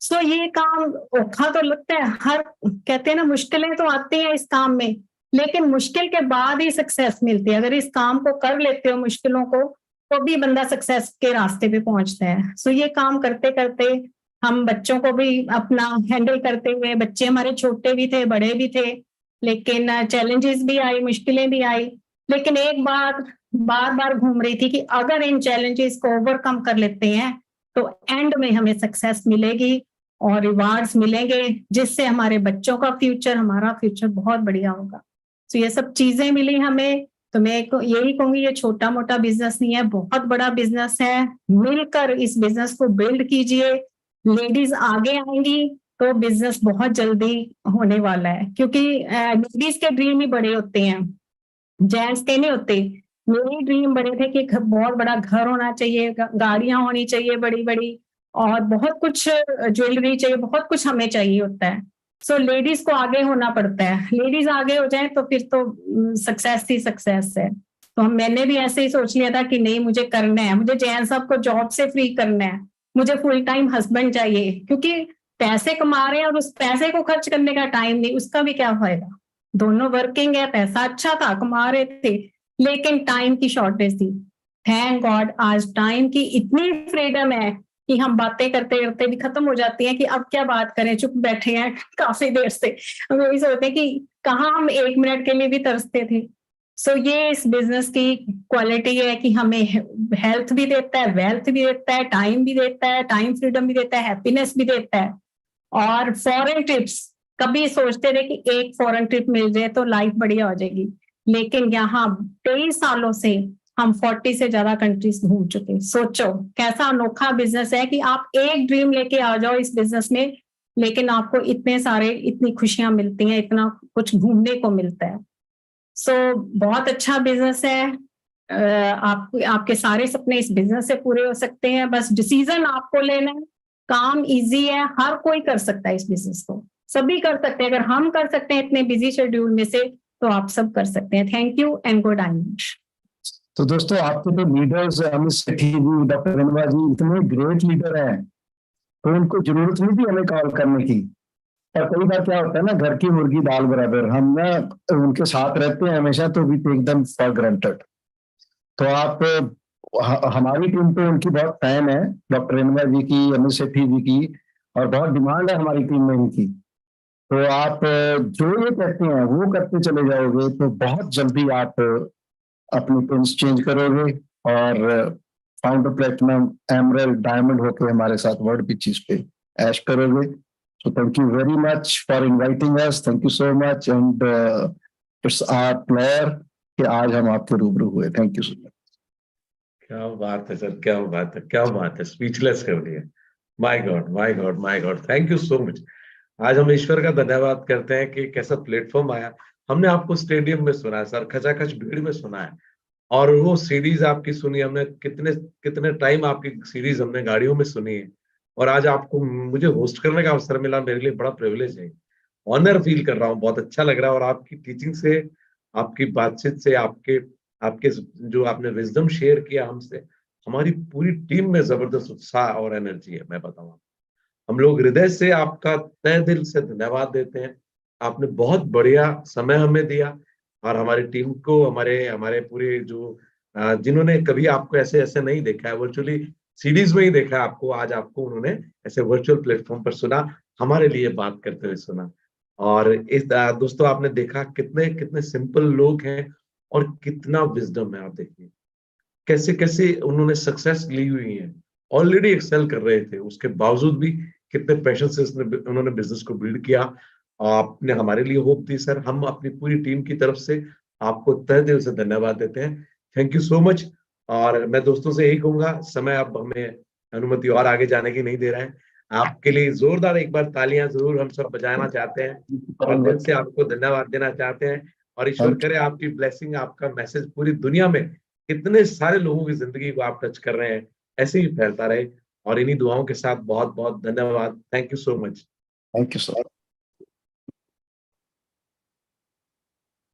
सो ये काम औखा तो लगता है, हर कहते हैं ना मुश्किलें तो आती हैं इस काम में, लेकिन मुश्किल के बाद ही सक्सेस मिलती है। अगर इस काम को कर लेते हो मुश्किलों को, तो भी बंदा सक्सेस के रास्ते पे पहुंचता है। सो ये काम करते करते हम बच्चों को भी अपना हैंडल करते हुए, बच्चे हमारे छोटे भी थे, बड़े भी थे, लेकिन चैलेंजेस भी आई, मुश्किलें भी आई, लेकिन एक बात बार बार घूम रही थी कि अगर इन चैलेंजेस को ओवरकम कर लेते हैं तो एंड में हमें सक्सेस मिलेगी और रिवार्ड्स मिलेंगे, जिससे हमारे बच्चों का फ्यूचर, हमारा फ्यूचर बहुत बढ़िया होगा। तो ये सब चीजें मिली हमें। तो मैं यही कहूंगी, ये छोटा मोटा बिजनेस नहीं है, बहुत बड़ा बिजनेस है। मिलकर इस बिजनेस को बिल्ड कीजिए, लेडीज आगे आएंगी तो बिजनेस बहुत जल्दी होने वाला है। क्योंकि लेडीज के ड्रीम ही बड़े होते हैं, जेंट्स के नहीं होते। मेरे ड्रीम बड़े थे कि बहुत बड़ा घर होना चाहिए, गाड़ियां होनी चाहिए बड़ी बड़ी, और बहुत कुछ ज्वेलरी चाहिए, बहुत कुछ हमें चाहिए होता है। सो लेडीज को आगे होना पड़ता है, लेडीज आगे हो जाए तो फिर तो सक्सेस ही सक्सेस है। तो मैंने भी ऐसे ही सोच लिया था कि नहीं, मुझे करना है, मुझे जैन साहब को जॉब से फ्री करना है, मुझे फुल टाइम हस्बैंड चाहिए, क्योंकि पैसे कमा रहे हैं और उस पैसे को खर्च करने का टाइम नहीं, उसका भी क्या फायदा। दोनों वर्किंग है, पैसा अच्छा था, कमा रहे थे, लेकिन टाइम की शॉर्टेज थी। थैंक गॉड आज टाइम की इतनी फ्रीडम है कि हम बातें करते करते भी खत्म हो जाती हैं कि अब क्या बात करें, चुप बैठे हैं काफी देर से। हम यही सोचते हैं कि कहाँ हम 1 मिनट के लिए भी तरसते थे। सो ये इस बिजनेस की क्वालिटी है कि हमें हेल्थ भी देता है, वेल्थ भी देता है, टाइम भी देता है, टाइम फ्रीडम भी देता है, हैप्पीनेस भी देता है। और फॉरेन ट्रिप्स, कभी सोचते थे कि एक फॉरेन ट्रिप मिल जाए तो लाइफ बढ़िया हो जाएगी, लेकिन यहाँ 23 सालों से हम 40 से ज्यादा कंट्रीज घूम चुके। सोचो कैसा अनोखा बिजनेस है कि आप एक ड्रीम लेके आ जाओ इस बिजनेस में, लेकिन आपको इतनी खुशियां मिलती हैं, इतना कुछ घूमने को मिलता है। सो बहुत अच्छा बिजनेस है। आपके सारे सपने इस बिजनेस से पूरे हो सकते हैं, बस डिसीजन आपको लेना है। काम इजी है, हर कोई कर सकता है इस बिजनेस को, सभी कर सकते हैं। अगर हम कर सकते हैं इतने बिजी शेड्यूल में से, तो आप सब कर सकते हैं। Thank you and good diamond. तो दोस्तों, आपके तो लीडर्स अमित सेठी जी, डॉक्टर रेणुका जी इतने ग्रेट लीडर हैं तो उनको जरूरत नहीं थी हमें कॉल करने की। और कई बार क्या होता है ना, घर की मुर्गी दाल बराबर, हम ना उनके साथ रहते हैं हमेशा, तो भी एकदम फॉर ग्रांटेड। तो आप हमारी टीम तो उनकी बहुत फैन है, डॉक्टर रेणुका जी की, अमित सेठी जी की, और बहुत डिमांड है हमारी टीम में इनकी। तो आप जो ये कहते हैं वो करते चले जाओगे तो बहुत जल्दी आप अपनी पिन्स चेंज करोगे और फाउंडर प्लेटिनम एमरल्ड डायमंड होके हमारे साथ वर्ल्ड पिचेस पे ऐश करोगे। So thank you very much for inviting us. Thank you so much, and it's our pleasure कि आज हम आपके रूबरू हुए। Thank you so much. क्या बात है सर, क्या बात है, क्या बात है, स्पीचलेस कर दिया। My God, my God, my God, thank you so much. आज हम ईश्वर का धन्यवाद करते हैं कि कैसा प्लेटफॉर्म आया। हमने आपको स्टेडियम में सुना है सर, खचाखच भीड़ में सुना है, और वो सीरीज आपकी सुनी हमने, कितने कितने टाइम आपकी सीरीज हमने गाड़ियों में सुनी है, और आज आपको मुझे होस्ट करने का अवसर मिला, मेरे लिए बड़ा प्रिविलेज है, ऑनर फील कर रहा हूँ, बहुत अच्छा लग रहा है। और आपकी टीचिंग से, आपकी बातचीत से, आपके आपके जो आपने विजडम शेयर किया हमसे, हमारी पूरी टीम में जबरदस्त उत्साह और एनर्जी है। मैं बताऊँ, हम लोग हृदय से आपका तहे दिल से धन्यवाद देते हैं। आपने बहुत बढ़िया समय हमें दिया, और हमारी टीम को, हमारे हमारे पूरे जो जिन्होंने कभी आपको ऐसे ऐसे नहीं देखा है, वर्चुअली सीरीज में ही देखा है आपको, आज आपको उन्होंने ऐसे वर्चुअल प्लेटफॉर्म पर सुना, हमारे लिए बात करते हुए सुना। और इस दोस्तों, आपने देखा कितने कितने सिंपल लोग हैं और कितना विजडम है। आप देखिए कैसे कैसे उन्होंने सक्सेस ली हुई है, ऑलरेडी एक्सेल कर रहे थे, उसके बावजूद भी कितने पैशन से उन्होंने बिजनेस को बिल्ड किया। आपने हमारे लिए होप दी सर, हम अपनी पूरी टीम की तरफ से आपको तहे दिल से धन्यवाद देते हैं। Thank you so much. और मैं दोस्तों से यही कहूंगा, समय अब हमें अनुमति और आगे जाने की नहीं दे रहा है। आपके लिए जोरदार एक बार तालियां जरूर हम सब बजाना चाहते हैं, और दिल से आपको धन्यवाद देना चाहते हैं। और ईश्वर Thank करे आपकी ब्लेसिंग, आपका मैसेज पूरी दुनिया में कितने सारे लोगों की जिंदगी को आप टच कर रहे हैं, ऐसे ही फैलता रहे। और इन्हीं दुआओं के साथ बहुत बहुत धन्यवाद। Thank you so much. you so much.